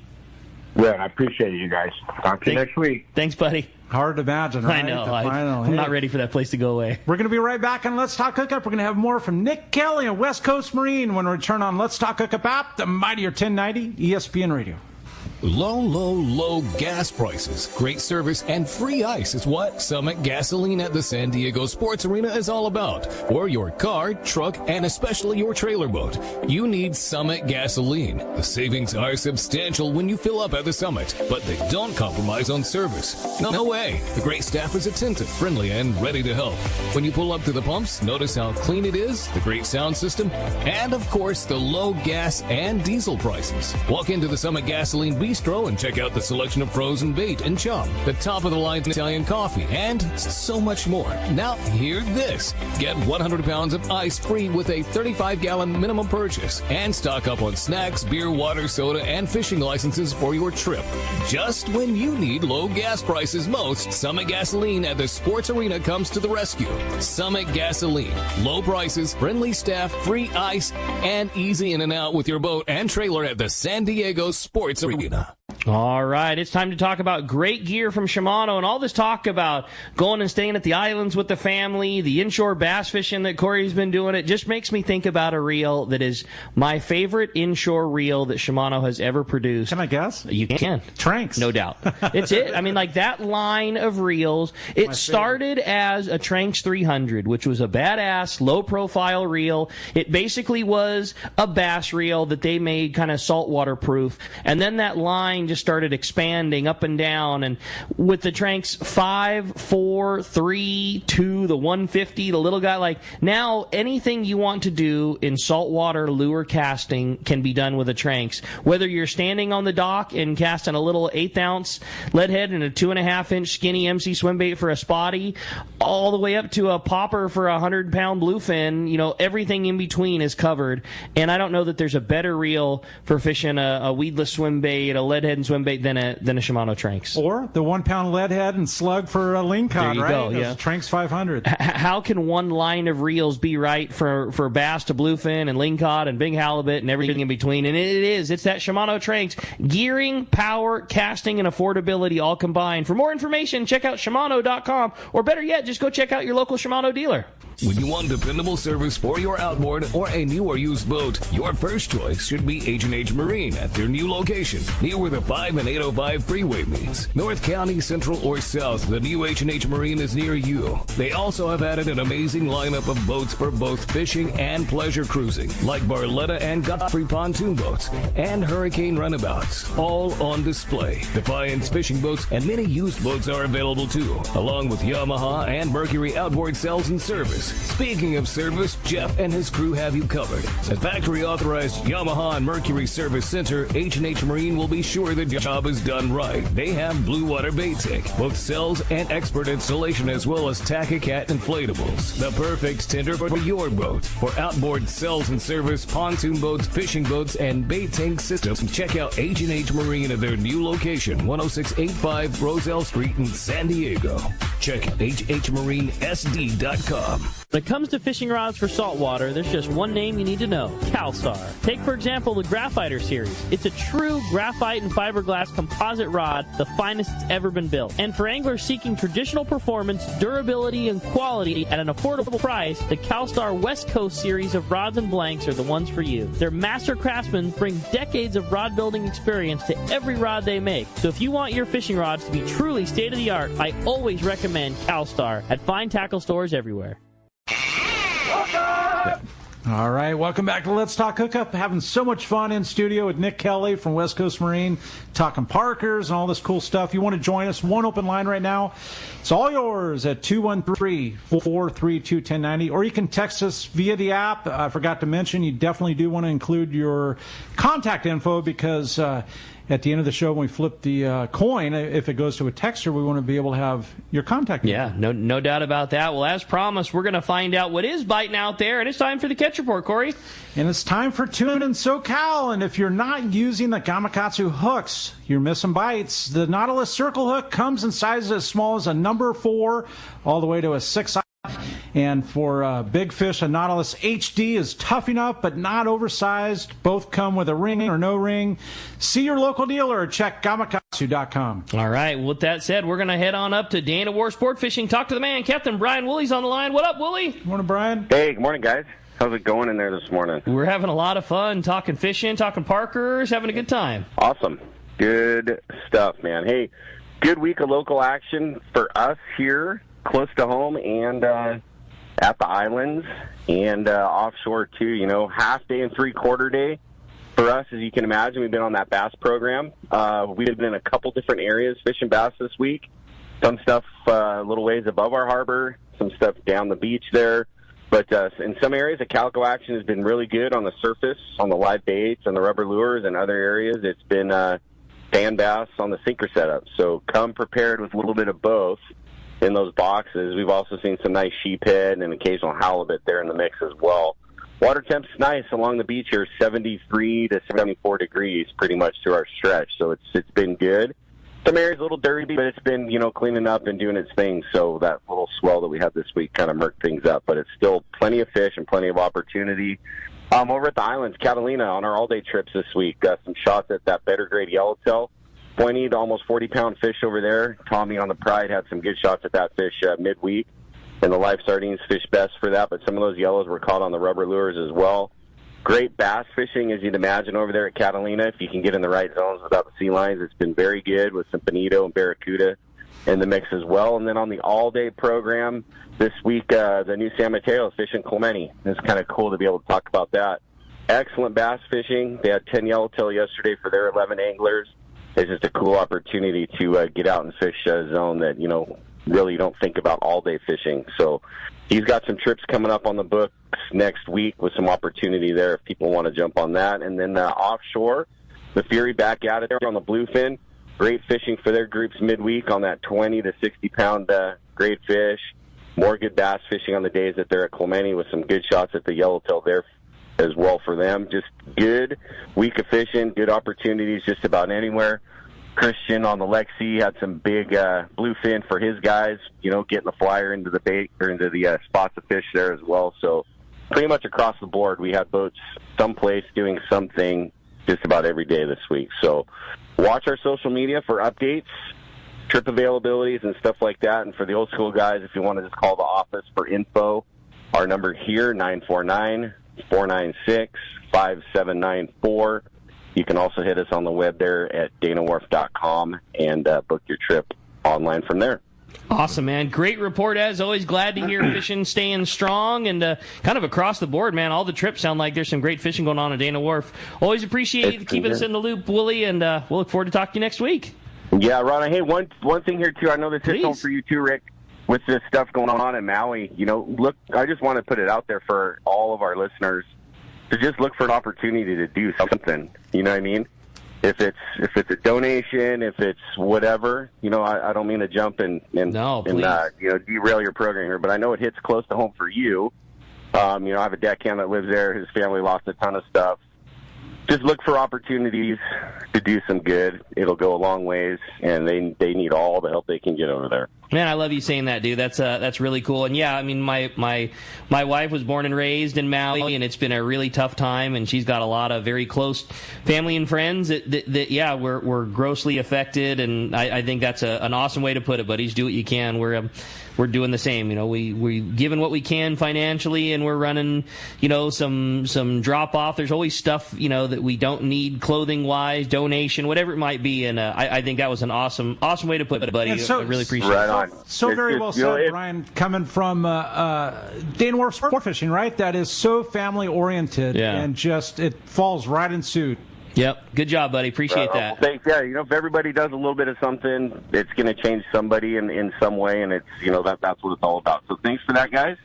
Yeah, I appreciate it, you guys. Talk to you next week. Thanks, buddy. Hard to imagine, right? I know. I'm not ready for that place to go away. We're going to be right back on Let's Talk Hookup. We're going to have more from Nick Kelly and West Coast Marine when we return on Let's Talk Hookup app, the mightier 1090 ESPN Radio. Low gas prices, great service, and free ice is what Summit Gasoline at the San Diego Sports Arena is all about. For your car, truck, and especially your trailer boat, you need Summit Gasoline. The savings are substantial when you fill up at the Summit, but they don't compromise on service. No way. The great staff is attentive, friendly, and ready to help. When you pull up to the pumps, notice how clean it is, the great sound system, and of course, the low gas and diesel prices. Walk into the Summit Gasoline Bistro and check out the selection of frozen bait and chum, the top-of-the-line Italian coffee, and so much more. Now, hear this. Get 100 pounds of ice free with a 35-gallon minimum purchase, and stock up on snacks, beer, water, soda, and fishing licenses for your trip. Just when you need low gas prices most, Summit Gasoline at the Sports Arena comes to the rescue. Summit Gasoline. Low prices, friendly staff, free ice, and easy in and out with your boat and trailer at the San Diego Sports Arena. All right, it's time to talk about great gear from Shimano, and all this talk about going and staying at the islands with the family, the inshore bass fishing that Corey's been doing. It just makes me think about a reel that is my favorite inshore reel that Shimano has ever produced. Can I guess? You can. Tranks. No doubt. It's it. I mean, like that line of reels, it started as a Tranks 300, which was a badass, low-profile reel. It basically was a bass reel that they made kind of saltwater proof, and then that line just just started expanding up and down. And with the Tranks 5, 4, 3, 2, the 150, the little guy, like now anything you want to do in saltwater lure casting can be done with a Tranks. Whether you're standing on the dock and casting a little 1/8 ounce lead head and a 2.5 inch skinny MC swim bait for a spotty, all the way up to a popper for a 100-pound bluefin, everything in between is covered. And I don't know that there's a better reel for fishing a weedless swim bait, a lead head and swim bait than a Shimano Tranks. Or the 1 pound lead head and slug for a lingcod, right? Go, yeah. Tranks 500. How can one line of reels be right for bass to bluefin and lingcod and big halibut and everything in between? And it's that Shimano Tranks. Gearing, power, casting, and affordability all combined. For more information, check out Shimano.com, or better yet, just go check out your local Shimano dealer. When you want dependable service for your outboard or a new or used boat, your first choice should be H&H Marine at their new location, near where the 5 and 805 freeway meets. North County, Central, or South, the new H&H Marine is near you. They also have added an amazing lineup of boats for both fishing and pleasure cruising, like Barletta and Godfrey pontoon boats and Hurricane runabouts, all on display. Defiance fishing boats and many used boats are available too, along with Yamaha and Mercury outboard sales and service. Speaking of service, Jeff and his crew have you covered. At factory-authorized Yamaha and Mercury Service Center, H&H Marine will be sure the job is done right. They have Blue Water Bait Tank, both cells and expert installation, as well as Tack-A-Cat inflatables. The perfect tender for your boat. For outboard cells and service, pontoon boats, fishing boats, and bait tank systems, check out H&H Marine at their new location, 10685 Roselle Street in San Diego. Check hhmarinesd.com. When it comes to fishing rods for saltwater, there's just one name you need to know: CalStar. Take, for example, the Graphiter series. It's a true graphite and fiberglass composite rod, the finest it's ever been built. And for anglers seeking traditional performance, durability, and quality at an affordable price, the CalStar West Coast series of rods and blanks are the ones for you. Their master craftsmen bring decades of rod building experience to every rod they make. So if you want your fishing rods to be truly state-of-the-art, I always recommend CalStar at fine tackle stores everywhere. All right, welcome back to Let's Talk Hookup. Having so much fun in studio with Nick Kelly from West Coast Marine, talking Parkers and all this cool stuff. You want to join us? One open line right now. It's all yours at 213-432-1090, or you can text us via the app. I forgot to mention, you definitely do want to include your contact info, because at the end of the show, when we flip the coin, if it goes to a texter, we want to be able to have your contact info. Yeah, no doubt about that. Well, as promised, we're going to find out what is biting out there, and it's time for the Catch Report, Corey. And it's time for Tune in SoCal. And if you're not using the Gamakatsu hooks, you're missing bites. The Nautilus Circle Hook comes in sizes as small as a number 4 all the way to a 6. And for big fish, a Nautilus HD is tough enough but not oversized. Both come with a ring or no ring. See your local dealer or check gamakatsu.com. All right, with that said, we're going to head on up to Dana War Sport Fishing, talk to the man, Captain Brian Woolley's on the line. What up, Woolley? Good morning, Brian. Hey, good morning, guys. How's it going in there this morning? We're having a lot of fun talking fishing, talking Parkers, having a good time. Awesome. Good stuff, man. Hey, good week of local action for us here, close to home, and at the islands, and offshore too. You know, half day and 3/4 day for us, as you can imagine. We've been on that bass program. We've been in a couple different areas fishing bass this week. Some stuff a little ways above our harbor, some stuff down the beach there. But in some areas, the calico action has been really good on the surface, on the live baits and the rubber lures. In other areas, it's been fan bass on the sinker setup. So come prepared with a little bit of both in those boxes. We've also seen some nice sheephead and occasional halibut there in the mix as well. Water temp's nice along the beach here, 73 to 74 degrees pretty much through our stretch. So it's been good. Some areas a little dirty, but it's been, cleaning up and doing its thing. So that little swell that we had this week kind of murked things up. But it's still plenty of fish and plenty of opportunity. Over at the islands, Catalina, on our all-day trips this week, got some shots at that better grade yellowtail. 20 to almost 40-pound fish over there. Tommy on the Pride had some good shots at that fish midweek. And the live sardines fished best for that, but some of those yellows were caught on the rubber lures as well. Great bass fishing, as you'd imagine, over there at Catalina. If you can get in the right zones without the sea lions, it's been very good with some bonito and barracuda in the mix as well. And then on the all-day program this week, the new San Mateo is fishing Clemente. It's kind of cool to be able to talk about that. Excellent bass fishing. They had 10 yellowtail yesterday for their 11 anglers. it's just a cool opportunity to get out and fish a zone that, really you don't think about all day fishing. So he's got some trips coming up on the books next week with some opportunity there if people want to jump on that. And then offshore, the Fury back out of there on the bluefin. Great fishing for their groups midweek on that 20 to 60-pound grade fish. More good bass fishing on the days that they're at Clemente with some good shots at the yellowtail there as well for them. Just good week of fishing, good opportunities just about anywhere. Christian on the Lexi had some big bluefin for his guys, getting the flyer into the bait or into the spots of fish there as well. So pretty much across the board, we had boats someplace doing something just about every day this week. So watch our social media for updates, trip availabilities, and stuff like that. And for the old school guys, if you want to just call the office for info, our number here, 949-496-5794. You can also hit us on the web there at danawharf.com and book your trip online from there. Awesome, man. Great report, as always. Glad to hear fishing staying strong and kind of across the board, man. All the trips sound like there's some great fishing going on at Dana Wharf. Always appreciate you keeping us in the loop, Willie, and we'll look forward to talking to you next week. Yeah, Ron. Hey, one thing here, too. I know this hits home for you, too, Rick, with this stuff going on in Maui. Look, I just want to put it out there for all of our listeners to just look for an opportunity to do something. You know what I mean? If it's a donation, if it's whatever, I don't mean to jump and derail your program here, but I know it hits close to home for you. I have a deckhand that lives there. His family lost a ton of stuff. Just look for opportunities to do some good. It'll go a long ways, and they need all the help they can get over there. Man, I love you saying that, dude. That's really cool. And yeah, I mean, my wife was born and raised in Maui, and it's been a really tough time. And she's got a lot of very close family and friends that were grossly affected. And I think that's an awesome way to put it, buddies. Do what you can. We're doing the same. We giving what we can financially, and we're running, some drop off. There's always stuff, that we don't need clothing wise, donation, whatever it might be. And I think that was an awesome way to put it, buddy. I really appreciate it. So very well said, Brian, coming from Dana Wharf Sport Fishing, right? That is so family-oriented, and just it falls right in suit. Yep. Good job, buddy. Appreciate that. Thanks. Yeah, if everybody does a little bit of something, it's going to change somebody in some way, and it's that's what it's all about. So thanks for that, guys.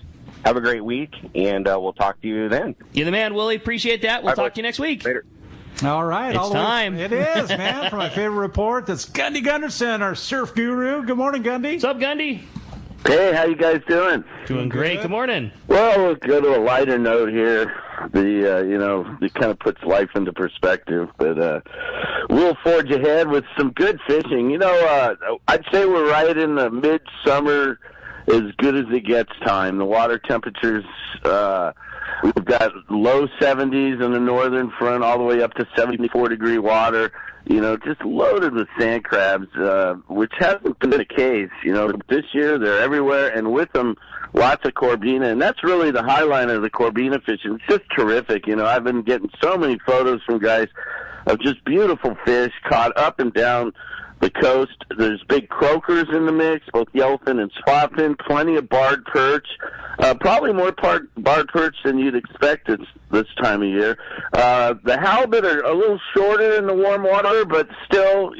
Have a great week, and we'll talk to you then. You're the man, Willie. Appreciate that. We'll talk to you next week. Later. All right. It's time. It is, man. For my favorite report, that's Gundy Gunderson, our surf guru. Good morning, Gundy. What's up, Gundy? Hey, how you guys doing? Doing great. Good morning. Well, let's go to a lighter note here. It kind of puts life into perspective, but we'll forge ahead with some good fishing. I'd say we're right in the midsummer, as good as it gets time. The water temperatures, we've got low 70s in the northern front, all the way up to 74-degree water. Just loaded with sand crabs, which hasn't been the case. This year they're everywhere, and with them, lots of corbina, and that's really the highlight of the corbina fishing. It's just terrific. I've been getting so many photos from guys of just beautiful fish caught up and down the coast. There's big croakers in the mix, both yellowfin and spotfin, plenty of barred perch, probably more barred perch than you'd expect this time of year. The halibut are a little shorter in the warm water, but still,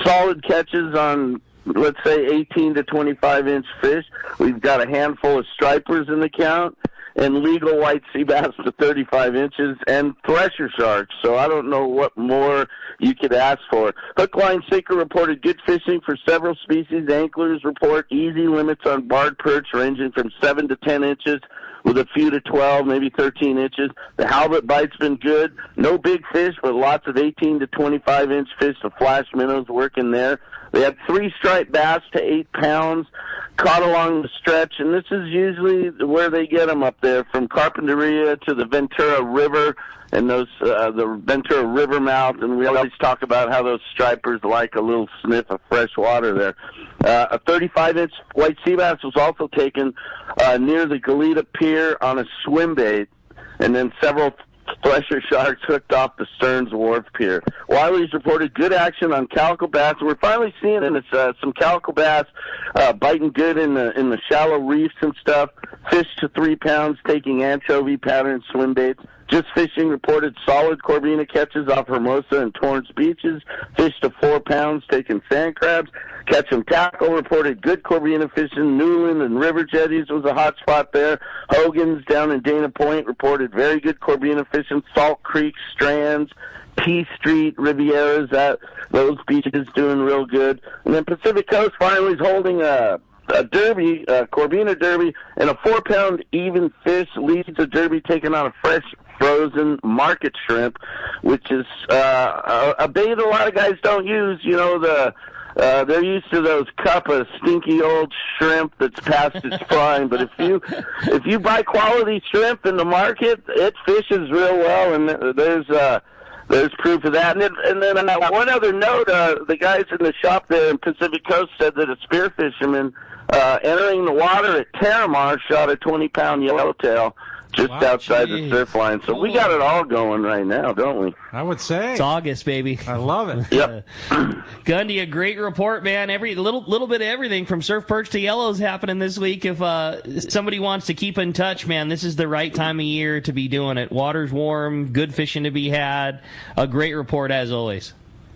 solid catches on, let's say, 18 to 25-inch fish. We've got a handful of stripers in the count, and legal white sea bass to 35 inches, and thresher sharks. So I don't know what more you could ask for. Hook, line, sinker reported good fishing for several species. Anglers report easy limits on barred perch ranging from 7 to 10 inches, with a few to 12, maybe 13 inches. The halibut bite's been good. No big fish, but lots of 18 to 25-inch fish. The flash minnows working there. They had 3 striped bass to 8 pounds caught along the stretch, and this is usually where they get them up there, from Carpinteria to the Ventura River and the Ventura River mouth, and we always talk about how those stripers like a little sniff of fresh water there. A 35-inch white sea bass was also taken near the Goleta Pier on a swim bait, and then several thresher sharks hooked off the Stearns Wharf Pier. Wiley's reported good action on calico bass. We're finally seeing some calico bass biting good in the shallow reefs and stuff. Fish to 3 pounds taking anchovy pattern swim baits. Just Fishing reported solid Corvina catches off Hermosa and Torrance beaches. Fish to 4 pounds, taking sand crabs. Catch 'em Tackle reported good Corvina fishing. Newland and River Jetties was a hot spot there. Hogan's down in Dana Point reported very good Corvina fishing. Salt Creek, Strands, P Street, Rivieras, those beaches doing real good. And then Pacific Coast finally is holding a derby, Corvina derby, and a 4-pound even fish leads the derby, taking on a fresh frozen market shrimp, which is a bait a lot of guys don't use. You know, they're used to those cup of stinky old shrimp that's past its prime. But if you buy quality shrimp in the market, it fishes real well, and there's proof of that. And then one other note, the guys in the shop there in Pacific Coast said that a spear fisherman entering the water at Terramar shot a 20-pound yellowtail just outside the surf line. So we got it all going right now, don't we? I would say. It's August, baby. I love it. Yep. Gundy, a great report, man. Every little bit of everything from surf perch to yellows happening this week. If somebody wants to keep in touch, man, this is the right time of year to be doing it. Water's warm, good fishing to be had. A great report as always.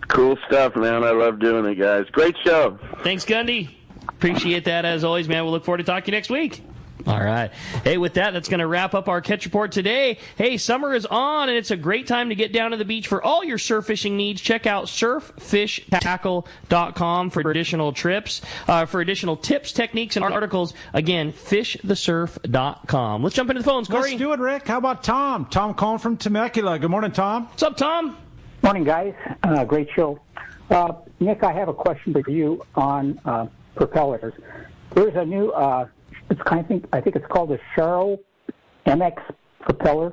Cool stuff, man. I love doing it, guys. Great show. Thanks, Gundy. Appreciate that as always, man. We'll look forward to talking to you next week. All right. Hey, with that's going to wrap up our catch report today. Hey, summer is on, and it's a great time to get down to the beach for all your surf fishing needs. Check out surffishtackle.com for additional trips, for additional tips, techniques, and articles. Again, fishthesurf.com. Let's jump into the phones, Corey. Let's do it, Rick. How about Tom? Tom calling from Temecula. Good morning, Tom. What's up, Tom? Morning, guys. Great show. Nick, I have a question for you on propellers. There's a new... I think it's called a Sharo MX propeller.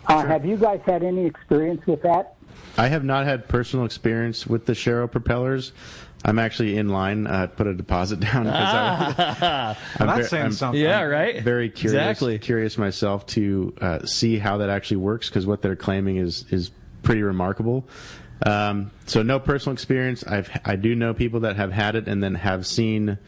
Sure. Have you guys had any experience with that? I have not had personal experience with the Sharo propellers. I'm actually in line. Put a deposit down because that's saying something. Yeah, right. Very curious myself to see how that actually works, because what they're claiming is pretty remarkable. So no personal experience. I do know people that have had it and then have seen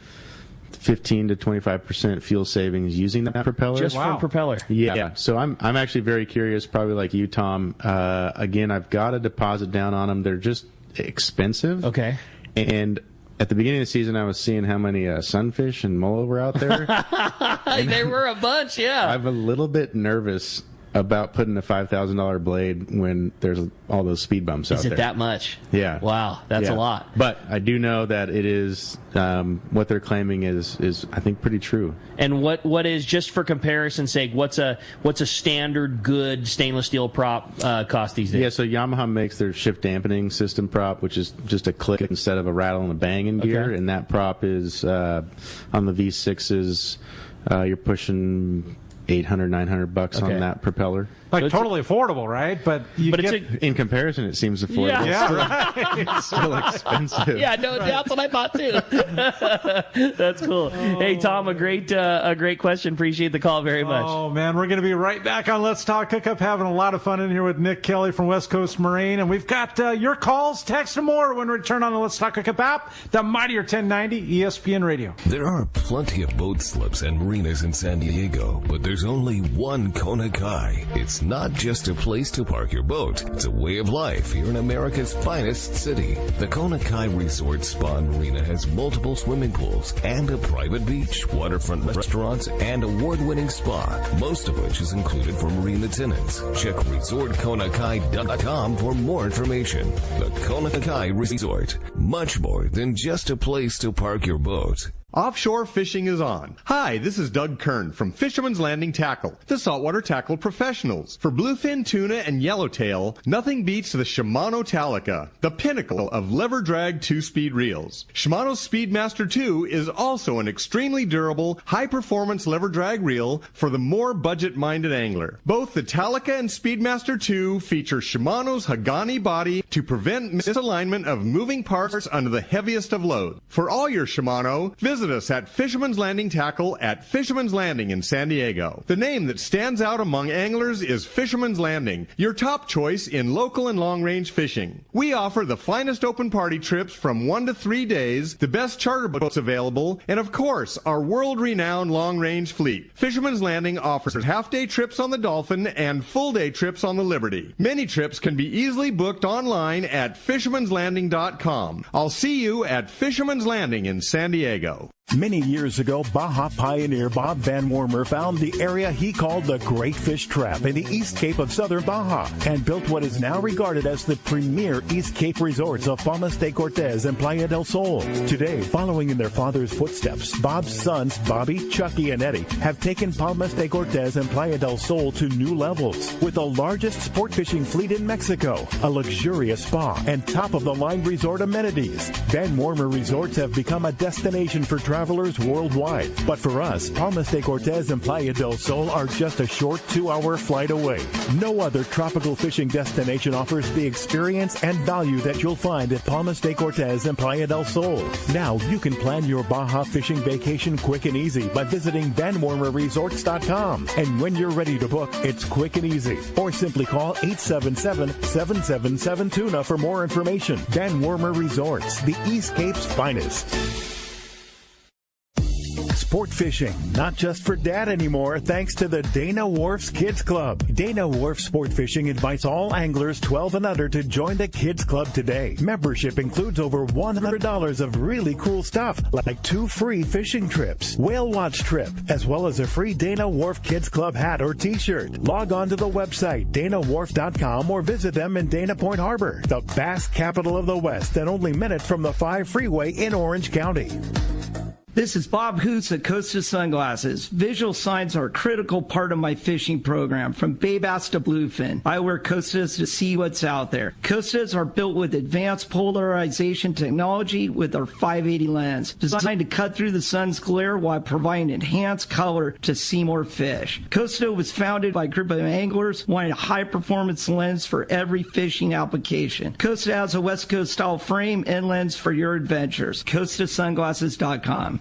15 to 25% fuel savings using that propeller. Just from propeller. Yeah. So I'm actually very curious, probably like you, Tom. Again, I've got a deposit down on them. They're just expensive. Okay. And at the beginning of the season, I was seeing how many sunfish and mullet were out there. There were a bunch, yeah. I'm a little bit nervous about putting a $5,000 blade when there's all those speed bumps out there. Is it that much? Yeah. Wow, that's a lot. But I do know that it is what they're claiming is I think pretty true. And what is, just for comparison's sake, what's a standard good stainless steel prop cost these days? Yeah, so Yamaha makes their shift dampening system prop, which is just a click instead of a rattle and a bang in gear, Okay. and that prop is on the V6s. You're pushing $800, $900 on that propeller. Like, totally affordable, right? But in comparison, it seems affordable. Yeah, right. It's still expensive. Yeah, no, that's what I thought too. That's cool. Hey, Tom, a great question. Appreciate the call very much. Oh man, we're going to be right back on Let's Talk Hookup, having a lot of fun in here with Nick Kelly from West Coast Marine, and we've got your calls, text, and more when we return on the Let's Talk Hookup app, the mightier 1090 ESPN Radio. There are plenty of boat slips and marinas in San Diego, but there's only one Kona Kai. It's not just a place to park your boat. It's a way of life here in America's finest city. The Kona Kai Resort Spa and Marina has multiple swimming pools and a private beach, waterfront restaurants, and award-winning spa, most of which is included for marina tenants. Check resortkonakai.com for more information. The Kona Kai Resort, much more than just a place to park your boat. Offshore fishing is on. Hi, this is Doug Kern from Fisherman's Landing Tackle, the saltwater tackle professionals. For bluefin tuna and yellowtail, nothing beats the Shimano Talica, the pinnacle of lever drag 2-speed reels. Shimano's Speedmaster 2 is also an extremely durable, high-performance lever drag reel for the more budget-minded angler. Both the Talica and Speedmaster 2 feature Shimano's Hagani body to prevent misalignment of moving parts under the heaviest of loads. For all your Shimano, visit Visit us at Fisherman's Landing Tackle at Fisherman's Landing in San Diego. The name that stands out among anglers is Fisherman's Landing, your top choice in local and long-range fishing. We offer the finest open party trips from 1 to 3 days, the best charter boats available, and of course, our world-renowned long-range fleet. Fisherman's Landing offers half-day trips on the Dolphin and full-day trips on the Liberty. Many trips can be easily booked online at fishermanslanding.com. I'll see you at Fisherman's Landing in San Diego. Many years ago, Baja pioneer Bob Van Wormer found the area he called the Great Fish Trap in the East Cape of southern Baja and built what is now regarded as the premier East Cape resorts of Palmas de Cortez and Playa del Sol. Today, following in their father's footsteps, Bob's sons, Bobby, Chucky, and Eddie, have taken Palmas de Cortez and Playa del Sol to new levels with the largest sport fishing fleet in Mexico, a luxurious spa, and top-of-the-line resort amenities. Van Wormer Resorts have become a destination for travelers worldwide. But for us, Palmas de Cortez and Playa del Sol are just a short 2-hour flight away. No other tropical fishing destination offers the experience and value that you'll find at Palmas de Cortez and Playa del Sol. Now you can plan your Baja fishing vacation quick and easy by visiting VanWormerResorts.com. And when you're ready to book, it's quick and easy. Or simply call 877-777-TUNA for more information. Van Wormer Resorts, the East Cape's finest. Sport fishing, not just for dad anymore, thanks to the Dana Wharf's Kids Club. Dana Wharf Sport Fishing invites all anglers 12 and under to join the Kids Club today. Membership includes over $100 of really cool stuff, like 2 free fishing trips, whale watch trip, as well as a free Dana Wharf Kids Club hat or t-shirt. Log on to the website, danawharf.com, or visit them in Dana Point Harbor, the bass capital of the West and only minutes from the 5 freeway in Orange County. This is Bob Hoots at Costa Sunglasses. Visual signs are a critical part of my fishing program, from bay bass to bluefin. I wear Costas to see what's out there. Costas are built with advanced polarization technology with our 580 lens, designed to cut through the sun's glare while providing enhanced color to see more fish. Costa was founded by a group of anglers wanting a high-performance lens for every fishing application. Costa has a West Coast style frame and lens for your adventures. CostaSunglasses.com.